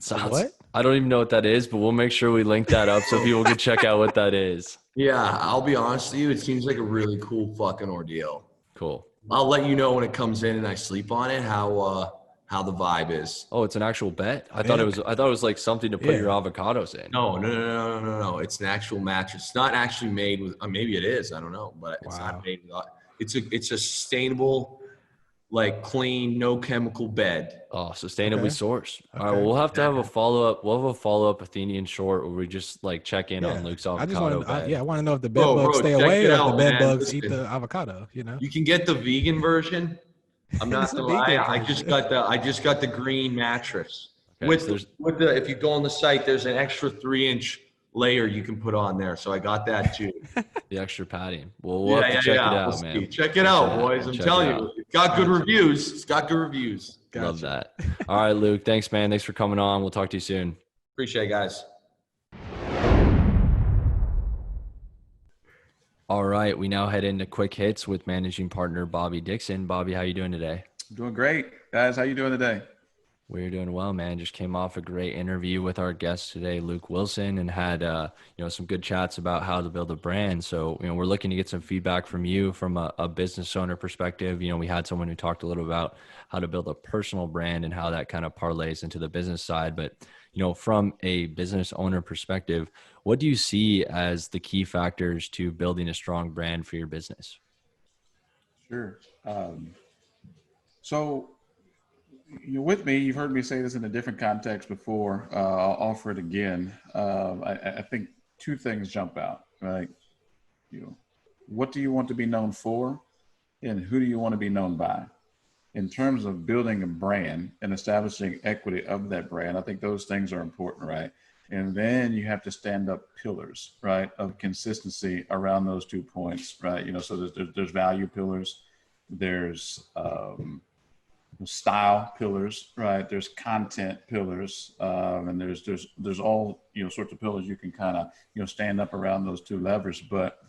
What? I don't even know what that is, but we'll make sure we link that up so people can check out what that is. Yeah, I'll be honest with you, it seems like a really cool fucking ordeal. Cool. I'll let you know when it comes in and I sleep on it, how the vibe is. Oh, it's an actual bed? I thought it was like something to put your avocados in. No. It's an actual mattress. It's not actually made with, maybe it is, I don't know, but it's not made with, it's a sustainable, like clean, no chemical bed. Oh, sustainably sourced. All right, well, we'll have to have a follow-up. We'll have a follow-up Athenian short where we just like check in on Luke's avocado bed. I want to know if the bed bugs stay away or if the bed bugs eat the avocado. You can get the vegan version. I'm not gonna lie. I just got the green mattress. Okay, with the if you go on the site, there's an extra 3-inch layer you can put on there. So I got that too. The extra padding. We'll have to check it out, man. Check it out, boys. I'm telling you, it's got good reviews. It's got good reviews. Gotcha. Love that. All right, Luke. Thanks, man. Thanks for coming on. We'll talk to you soon. Appreciate it, guys. All right. We now head into quick hits with managing partner Bobby Dixon. Bobby, how you doing today? Doing great, guys. How you doing today? We're doing well, man. Just came off a great interview with our guest today, Luke Willson, and had some good chats about how to build a brand. So we're looking to get some feedback from you from a business owner perspective. We had someone who talked a little about how to build a personal brand and how that kind of parlays into the business side. But from a business owner perspective, what do you see as the key factors to building a strong brand for your business? Sure. So you're with me. You've heard me say this in a different context before. I'll offer it again. I think two things jump out, right? What do you want to be known for, and who do you want to be known by? In terms of building a brand and establishing equity of that brand, I think those things are important, right? And then you have to stand up pillars, right, of consistency around those 2 points, right? So there's value pillars, there's style pillars, right? There's content pillars, and there's all sorts of pillars you can kind of stand up around those two levers. But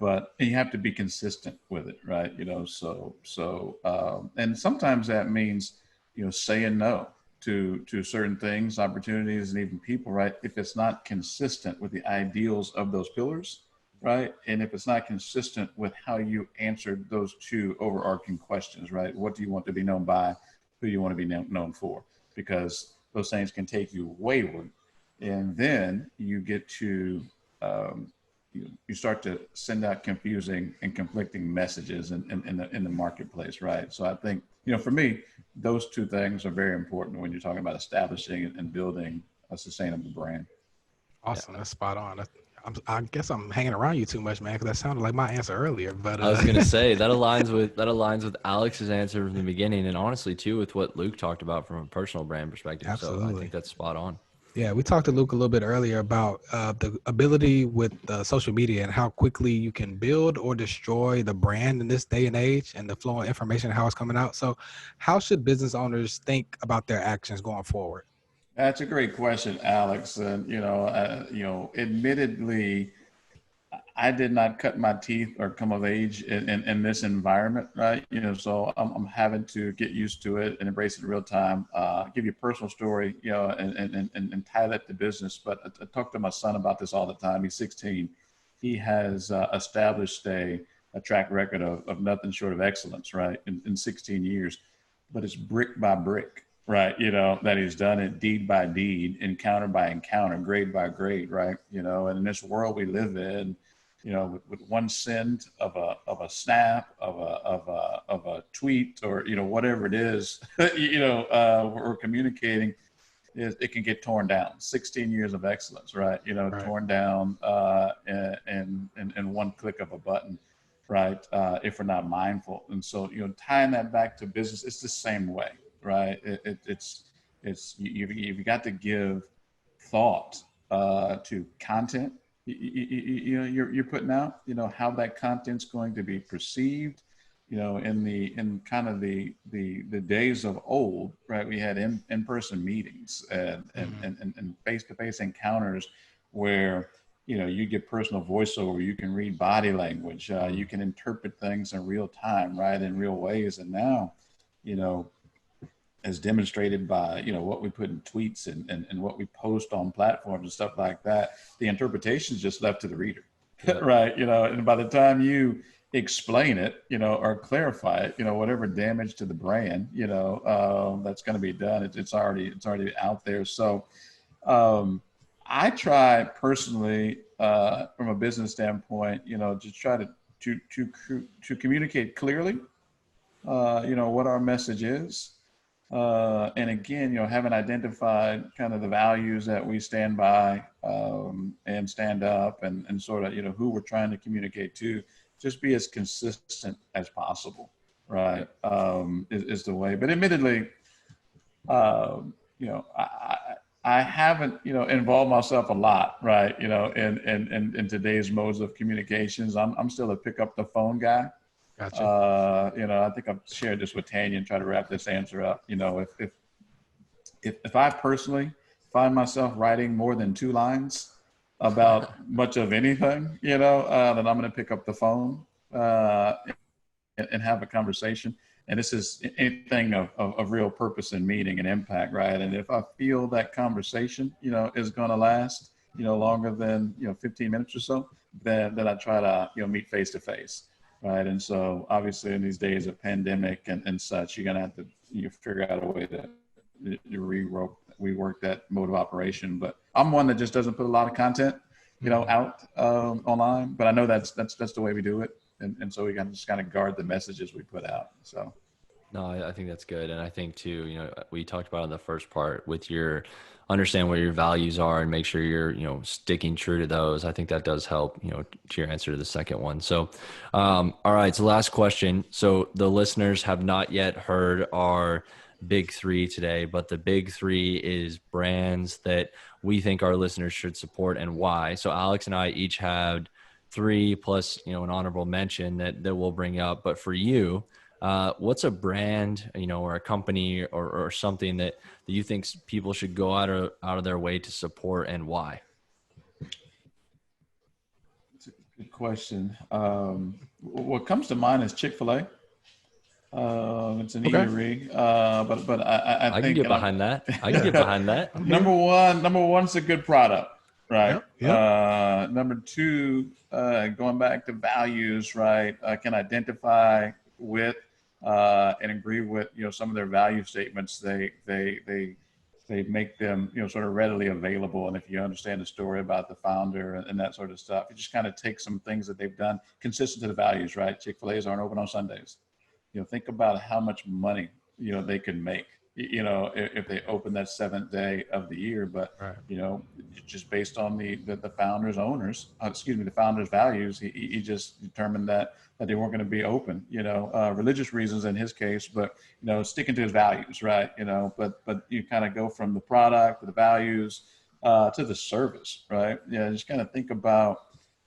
but you have to be consistent with it, right? And sometimes that means, saying no to certain things, opportunities, and even people, right? If it's not consistent with the ideals of those pillars, right? And if it's not consistent with how you answered those two overarching questions, right? What do you want to be known by? Who do you want to be known for? Because those things can take you wayward. And then you get to, you start to send out confusing and conflicting messages in the marketplace, right? So I think, for me, those two things are very important when you're talking about establishing and building a sustainable brand. Awesome. That's spot on. I guess I'm hanging around you too much, man, because that sounded like my answer earlier. But I was gonna say that aligns with Alex's answer from the beginning, and honestly too with what Luke talked about from a personal brand perspective. Absolutely. So I think that's spot on. Yeah, we talked to Luke a little bit earlier about the ability with social media and how quickly you can build or destroy the brand in this day and age, and the flow of information, how it's coming out. So how should business owners think about their actions going forward? That's a great question, Alex. And, admittedly, I did not cut my teeth or come of age in this environment, right? So I'm having to get used to it and embrace it in real time. Give you a personal story, and tie that to business. But I talk to my son about this all the time. He's 16. He has established a track record of nothing short of excellence, right? In 16 years, but it's brick by brick, right? That he's done it deed by deed, encounter by encounter, grade by grade, right? And in this world we live in, with one send of a snap, of a tweet, or whatever it is, we're communicating, it can get torn down. 16 years of excellence, right? Right. Torn down in one click of a button, right? If we're not mindful. And so tying that back to business, it's the same way, right? It's you've got to give thought to content you're putting out, how that content's going to be perceived, in kind of the days of old, right? We had in-person meetings and face-to-face encounters where, you get personal voiceover, you can read body language, you can interpret things in real time, right? In real ways. And now, as demonstrated by, what we put in tweets and what we post on platforms and stuff like that, the interpretation is just left to the reader, right? And by the time you explain it, or clarify it, whatever damage to the brand, that's going to be done. It's already out there. So I try personally, from a business standpoint, to try to communicate clearly, what our message is. And again, having identified kind of the values that we stand by, and stand up and sort of, who we're trying to communicate to, just be as consistent as possible, right? Is the way. But admittedly, I haven't, involved myself a lot, right? In today's modes of communications, I'm still a pick up the phone guy. Gotcha. I think I've shared this with Tanya and try to wrap this answer up. If I personally find myself writing more than 2 lines about much of anything, then I'm going to pick up the phone and have a conversation. And this is anything of real purpose and meaning and impact, right? And if I feel that conversation, is going to last, longer than 15 minutes or so, then I try to meet face to face. Right. And so obviously in these days of pandemic and such, you're going to have to figure out a way to rework that mode of operation. But I'm one that just doesn't put a lot of content, out online. But I know that's the way we do it. And so we got to just kind of guard the messages we put out. So. No, I think that's good. And I think too, we talked about in the first part with your understand what your values are and make sure you're, sticking true to those. I think that does help, to your answer to the second one. So, all right. So last question. So the listeners have not yet heard our big 3 today, but the big 3 is brands that we think our listeners should support and why. So Alex and I each had 3 plus, an honorable mention that we'll bring up. But for you, what's a brand, or a company or something that you think people should go out of their way to support and why? Good question. What comes to mind is Chick-fil-A. It's an eatery, but I can think get behind that. I can get behind that. number one's a good product, right? Yep. Number two, going back to values, right? I can identify with and agree with some of their value statements. They make them sort of readily available, and if you understand the story about the founder and that sort of stuff, you just kind of take some things that they've done consistent to the values, right? Chick-fil-A's aren't open on Sundays. Think about how much money they could make if they open that seventh day of the year. But just based on the founders the founders values, he just determined that they weren't going to be open, religious reasons in his case, but sticking to his values, right? But you kind of go from the product to the values to the service, right? Just kind of think about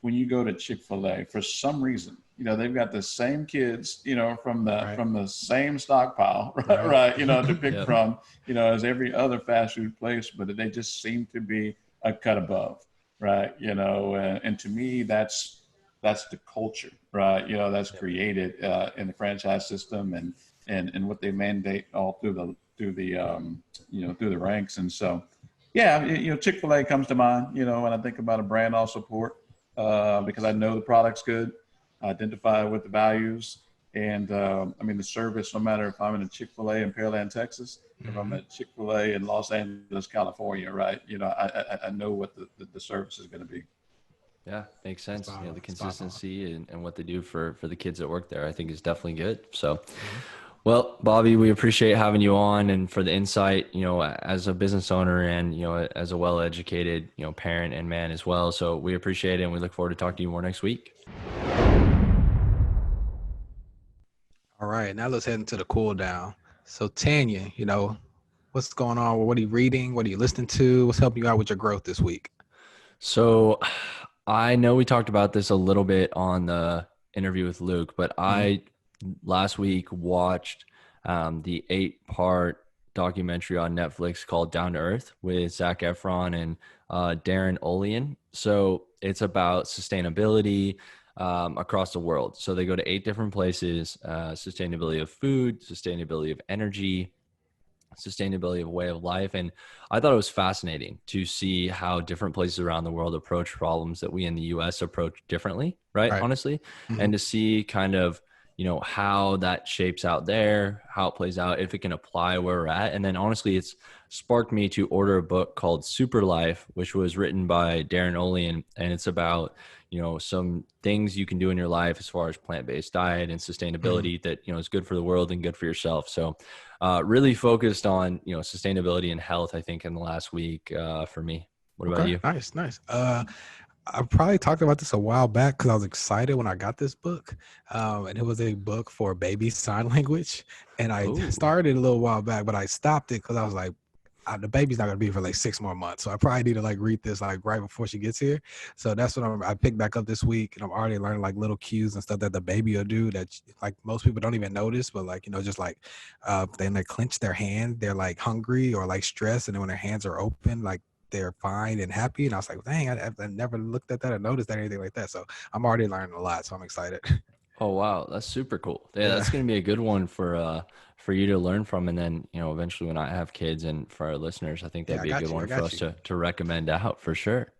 when you go to Chick-fil-A, for some reason, they've got the same kids, from the same stockpile, right? To pick from, as every other fast food place, but they just seem to be a cut above, right? And to me, that's the culture, right? That's created in the franchise system and what they mandate all through the ranks. And so, Chick-fil-A comes to mind, when I think about a brand I'll support. Because I know the product's good, identify with the values, and the service, no matter if I'm in a Chick-fil-A in Pearland, Texas, if I'm at Chick-fil-A in Los Angeles, California, right? I know what the service is going to be. Yeah, makes sense. The consistency and what they do for the kids that work there, I think is definitely good. So, well, Bobby, we appreciate having you on and for the insight, as a business owner and, as a well-educated, parent and man as well. So we appreciate it. And we look forward to talking to you more next week. All right. Now let's head into the cool down. So Tanya, what's going on? What are you reading? What are you listening to? What's helping you out with your growth this week? So I know we talked about this a little bit on the interview with Luke, but I last week watched the 8-part documentary on Netflix called Down to Earth with Zac Efron and Darren Olean. So it's about sustainability across the world. So they go to 8 different places, sustainability of food, sustainability of energy, sustainability of way of life. And I thought it was fascinating to see how different places around the world approach problems that we in the US approach differently, right? Honestly, and to see kind of, how that shapes out there, how it plays out, if it can apply where we're at. And then honestly, it's sparked me to order a book called Super Life, which was written by Darren Olean. And it's about, some things you can do in your life as far as plant-based diet and sustainability that, is good for the world and good for yourself. So really focused on, sustainability and health, I think, in the last week for me. What about you? Nice. I probably talked about this a while back because I was excited when I got this book. And it was a book for baby sign language. And I started a little while back, but I stopped it because I was like, the baby's not going to be here for like 6 more months. So I probably need to read this right before she gets here. So that's what I picked back up this week. And I'm already learning little cues and stuff that the baby will do that most people don't even notice. But then they clench their hand, they're hungry or stressed. And then when their hands are open, they're fine and happy. And I was like, dang, I never looked at that or noticed that or anything like that. So I'm already learning a lot. So I'm excited. Oh, wow. That's super cool. Yeah. That's going to be a good one for you to learn from. And then, eventually when I have kids and for our listeners, I think that'd be a good one for us to recommend out for sure.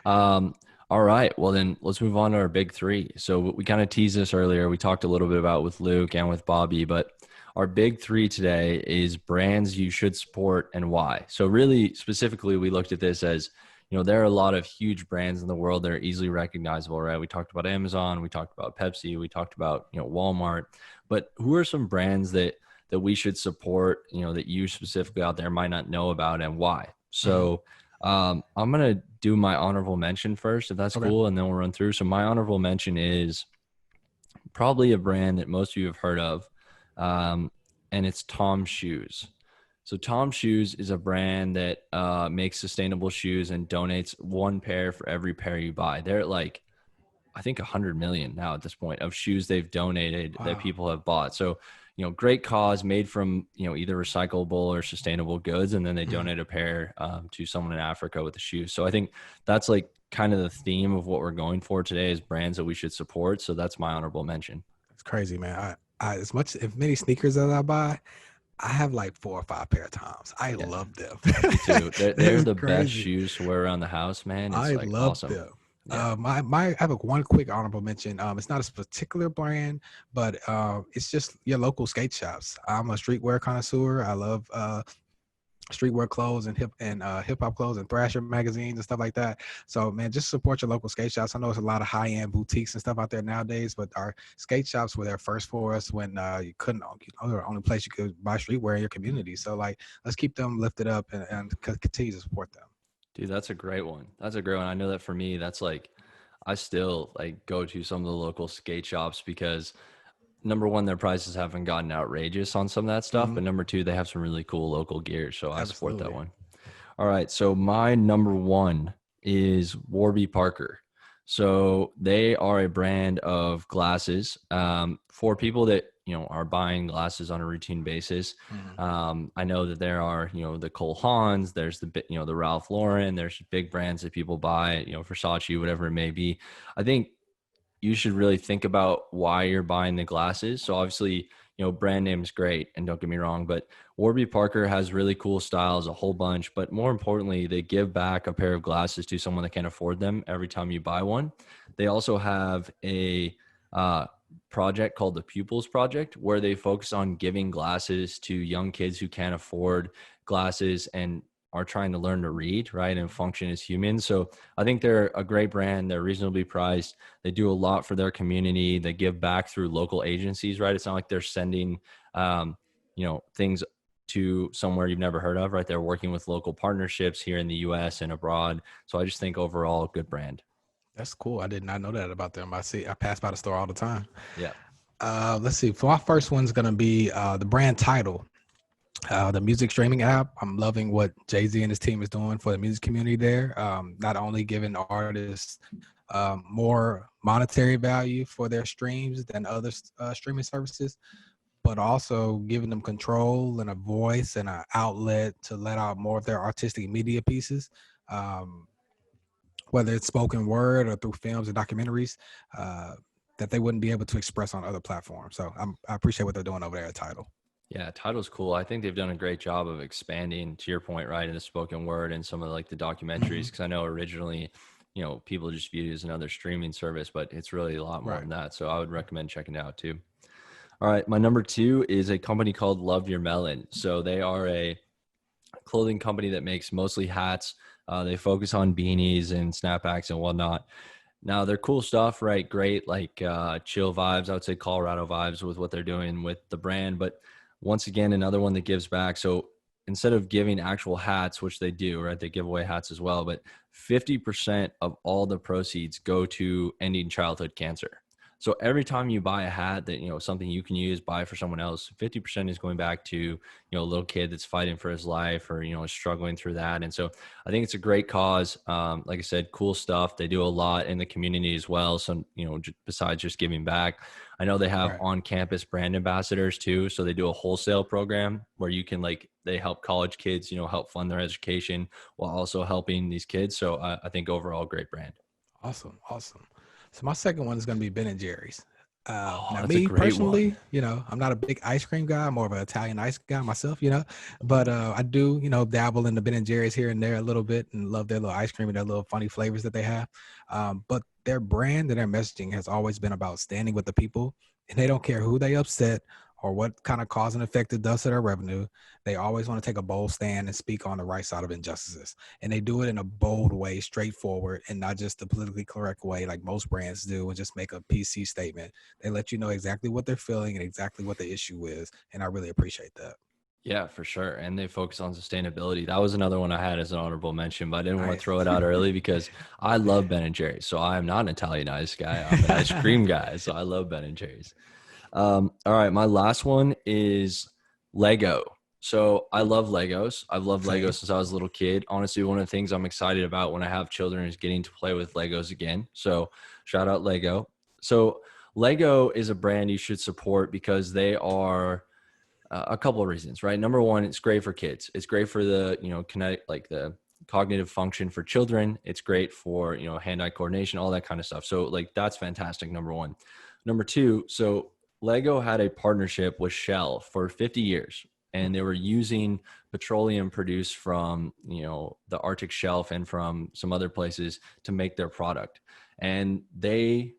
All right. Well, then let's move on to our big 3. So we kind of teased this earlier. We talked a little bit about with Luke and with Bobby, but our big 3 today is brands you should support and why. So really specifically, we looked at this as, there are a lot of huge brands in the world that are easily recognizable, right? We talked about Amazon, we talked about Pepsi, we talked about, Walmart, but who are some brands that we should support, that you specifically out there might not know about and why? So I'm going to do my honorable mention first, if that's cool. And then we'll run through. So my honorable mention is probably a brand that most of you have heard of. And it's Tom Shoes. So Tom Shoes is a brand that makes sustainable shoes and donates 1 pair for every pair you buy. They're at I think 100 million now at this point of shoes they've donated that people have bought. So, great cause, made from, either recyclable or sustainable goods. And then they donate a pair to someone in Africa with the shoes. So I think that's kind of the theme of what we're going for today is brands that we should support. So that's my honorable mention. It's crazy, man. I as many sneakers as I buy, I have like 4 or 5 pair of Toms. I love them. Me too. They're the crazy. best shoes to wear around the house, man. It's I like love awesome. them. Yeah. I have one quick honorable mention. It's not a particular brand, but it's just your local skate shops. I'm a streetwear connoisseur. I love streetwear clothes and hip hop clothes and Thrasher magazines and stuff like that. So man, just support your local skate shops. I know there's a lot of high end boutiques and stuff out there nowadays, but our skate shops were there first for us when you couldn't. They were the only place you could buy streetwear in your community. So like, let's keep them lifted up and continue to support them. Dude, that's a great one. That's a great one. I know that for me, that's like, I still like go to some of the local skate shops because number one, their prices haven't gotten outrageous on some of that stuff, but number two, they have some really cool local gear. So I support that one. All right. So my number one is Warby Parker. So they are a brand of glasses for people that, are buying glasses on a routine basis. I know that there are, the Cole Haans, there's the Ralph Lauren, there's big brands that people buy, Versace, whatever it may be. I think you should really think about why you're buying the glasses. So obviously, brand name is great, and don't get me wrong, but Warby Parker has really cool styles, a whole bunch, but more importantly, they give back a pair of glasses to someone that can't afford them every time you buy one. They also have a project called the Pupils Project, where they focus on giving glasses to young kids who can't afford glasses and are trying to learn to read, right, and function as humans. So I think they're a great brand. They're reasonably priced. They do a lot for their community. They give back through local agencies, right? It's not like they're sending, things to somewhere you've never heard of, right? They're working with local partnerships here in the U.S. and abroad. So I just think overall, good brand. That's cool. I did not know that about them. I pass by the store all the time. Yeah. Let's see. For my first one's going to be the brand Tidal. The music streaming app. I'm loving what Jay-Z and his team is doing for the music community there. Not only giving artists more monetary value for their streams than other streaming services, but also giving them control and a voice and an outlet to let out more of their artistic media pieces, whether it's spoken word or through films and documentaries that they wouldn't be able to express on other platforms. So I appreciate what they're doing over there at Tidal. Yeah, Tidal's cool. I think they've done a great job of expanding, to your point, right, in the spoken word and some of like the documentaries. Because I know originally, people just viewed it as another streaming service, but it's really a lot more than that. So I would recommend checking it out too. All right, my number two is a company called Love Your Melon. So they are a clothing company that makes mostly hats. They focus on beanies and snapbacks and whatnot. Now they're cool stuff, right? Great, like chill vibes. I would say Colorado vibes with what they're doing with the brand, but once again, another one that gives back. So instead of giving actual hats, which they do, right? They give away hats as well, but 50% of all the proceeds go to ending childhood cancer. So every time you buy a hat that, something you can use, buy for someone else, 50% is going back to, a little kid that's fighting for his life or, struggling through that. And so I think it's a great cause. Like I said, cool stuff. They do a lot in the community as well. So, besides just giving back, I know they have on-campus brand ambassadors too. So they do a wholesale program where you can they help college kids, help fund their education while also helping these kids. So I think overall, great brand. Awesome. So my second one is going to be Ben & Jerry's. Now me personally, I'm not a big ice cream guy. I'm more of an Italian ice guy myself, but I do, dabble in the Ben & Jerry's here and there a little bit and love their little ice cream and their little funny flavors that they have. But their brand and their messaging has always been about standing with the people, and they don't care who they upset or what kind of cause and effect it does to their revenue. They always want to take a bold stand and speak on the right side of injustices. And they do it in a bold way, straightforward, and not just the politically correct way like most brands do and just make a PC statement. They let you know exactly what they're feeling and exactly what the issue is. And I really appreciate that. Yeah, for sure. And they focus on sustainability. That was another one I had as an honorable mention, but I didn't want to throw it out early because I love Ben & Jerry's. So I am not an Italian ice guy. I'm an ice cream guy. So I love Ben & Jerry's. All right. My last one is Lego. So I love Legos. I've loved Legos since I was a little kid. Honestly, one of the things I'm excited about when I have children is getting to play with Legos again. So shout out Lego. So Lego is a brand you should support because they are a couple of reasons, right? Number one, it's great for kids. It's great for the, kinetic, like the cognitive function for children. It's great for, you know, hand-eye coordination, all that kind of stuff. So like, that's fantastic. Number one. Number two, so Lego had a partnership with Shell for 50 years, and they were using petroleum produced from, you know, the Arctic shelf and from some other places to make their product. And they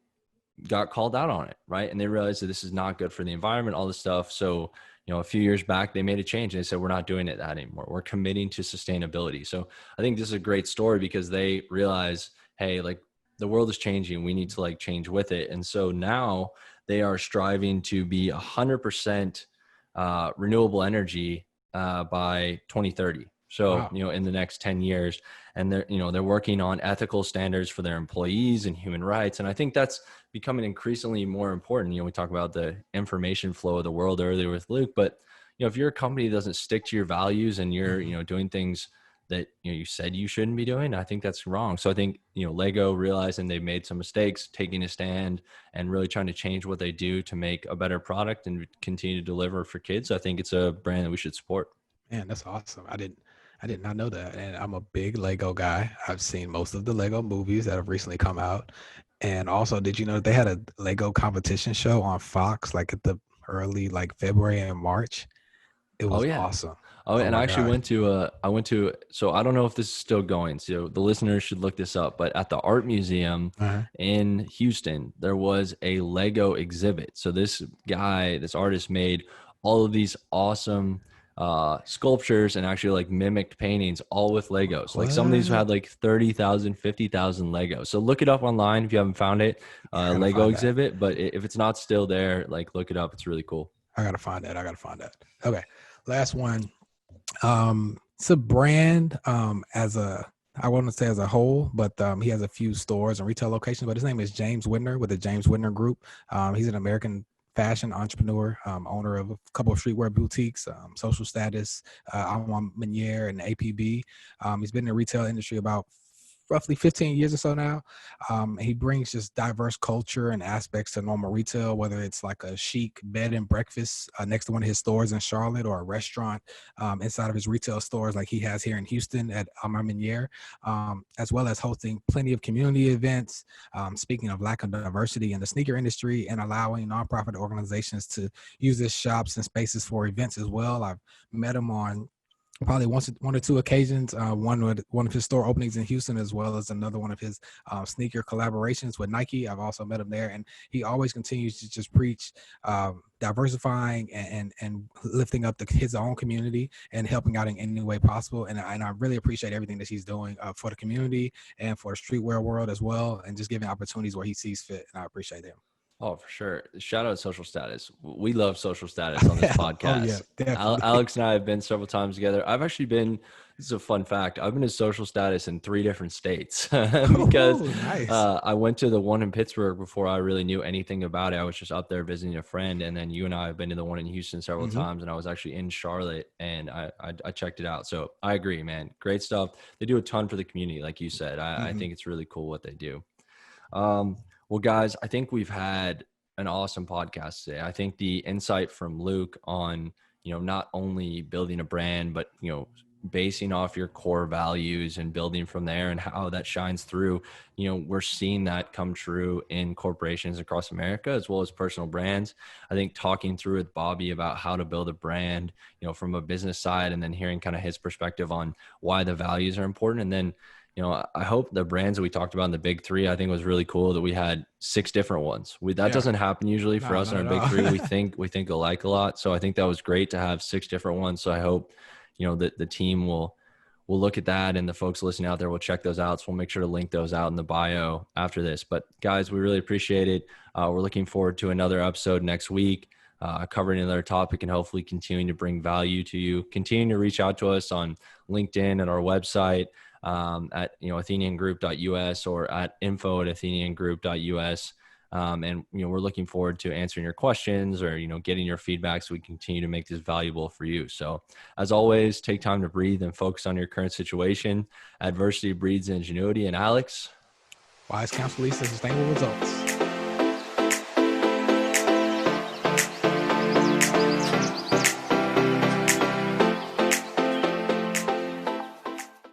got called out on it, right? And they realized that this is not good for the environment, all this stuff. So, you know, a few years back, they made a change and they said, we're not doing it that anymore. We're committing to sustainability. So I think this is a great story because they realize, hey, like, the world is changing. We need to like change with it. And so now they are striving to be 100% renewable energy by 2030. So, Wow. you know, in the next 10 years, and they're, you know, they're working on ethical standards for their employees and human rights. And I think that's becoming increasingly more important. You know, we talk about the information flow of the world earlier with Luke, but, you know, if your company doesn't stick to your values and you're, you know, doing things that, you know, you said you shouldn't be doing, I think that's wrong. So I think, you know, Lego realizing they've made some mistakes, taking a stand and really trying to change what they do to make a better product and continue to deliver for kids. I think it's a brand that we should support. Man, that's awesome. I did not know that. And I'm a big Lego guy. I've seen most of the Lego movies that have recently come out. And also, did you know they had a Lego competition show on Fox like at the early like February and March? It was awesome. Oh, and my I actually gosh. went to, so I don't know if this is still going. So the listeners should look this up, but at the art museum Uh-huh. in Houston, there was a Lego exhibit. So this guy, this artist made all of these awesome sculptures and actually like mimicked paintings all with Legos. Like some of these What? had like 30,000, 50,000 Legos. So look it up online if you haven't found it, Yeah, I gotta Lego find that. exhibit, but if it's not still there, like look it up. It's really cool. I gotta find that. Okay. Last one. It's a brand as a, I wouldn't say as a whole, but he has a few stores and retail locations, but his name is James Whitner with the James Whitner Group. He's an American fashion entrepreneur, owner of a couple of streetwear boutiques, Social Status, Alma Meniere, and APB. He's been in the retail industry about roughly 15 years or so now. He brings just diverse culture and aspects to normal retail, whether it's like a chic bed and breakfast next to one of his stores in Charlotte, or a restaurant inside of his retail stores like he has here in Houston at Alma Meniere, as well as hosting plenty of community events, speaking of lack of diversity in the sneaker industry, and allowing nonprofit organizations to use his shops and spaces for events as well. I've met him on probably one or two occasions, one of his store openings in Houston, as well as another one of his sneaker collaborations with Nike. I've also met him there, and he always continues to just preach diversifying and lifting up his own community and helping out in any way possible. And I really appreciate everything that he's doing for the community and for the streetwear world as well, and just giving opportunities where he sees fit. And I appreciate him. Oh, for sure. Shout out Social Status. We love Social Status on this podcast. Oh, yeah, definitely. Alex and I have been several times together. I've actually been, this is a fun fact, I've been to Social Status in 3 different states because nice. I went to the one in Pittsburgh before I really knew anything about it. I was just up there visiting a friend. And then you and I have been to the one in Houston several times. And I was actually in Charlotte and I checked it out. So I agree, man. Great stuff. They do a ton for the community. Like you said, I think it's really cool what they do. Well, guys, I think we've had an awesome podcast today. I think the insight from Luke on, you know, not only building a brand, but, you know, basing off your core values and building from there and how that shines through, you know, we're seeing that come true in corporations across America as well as personal brands. I think talking through with Bobby about how to build a brand, you know, from a business side, and then hearing kind of his perspective on why the values are important. And then, you know, I hope the brands that we talked about in the big 3, I think was really cool that we had 6 different ones. That doesn't happen usually for us in our big 3. We think alike a lot. So I think that was great to have 6 different ones. So I hope, you know, that the team will look at that, and the folks listening out there will check those out. So we'll make sure to link those out in the bio after this. But guys, we really appreciate it. We're looking forward to another episode next week, covering another topic and hopefully continuing to bring value to you. Continue to reach out to us on LinkedIn and our website, at, you know, atheniangroup.us or at info@atheniangroup.us. And, you know, we're looking forward to answering your questions or, you know, getting your feedback so we continue to make this valuable for you. So as always, take time to breathe and focus on your current situation. Adversity breeds ingenuity. And Alex, wise counsel leads to sustainable results.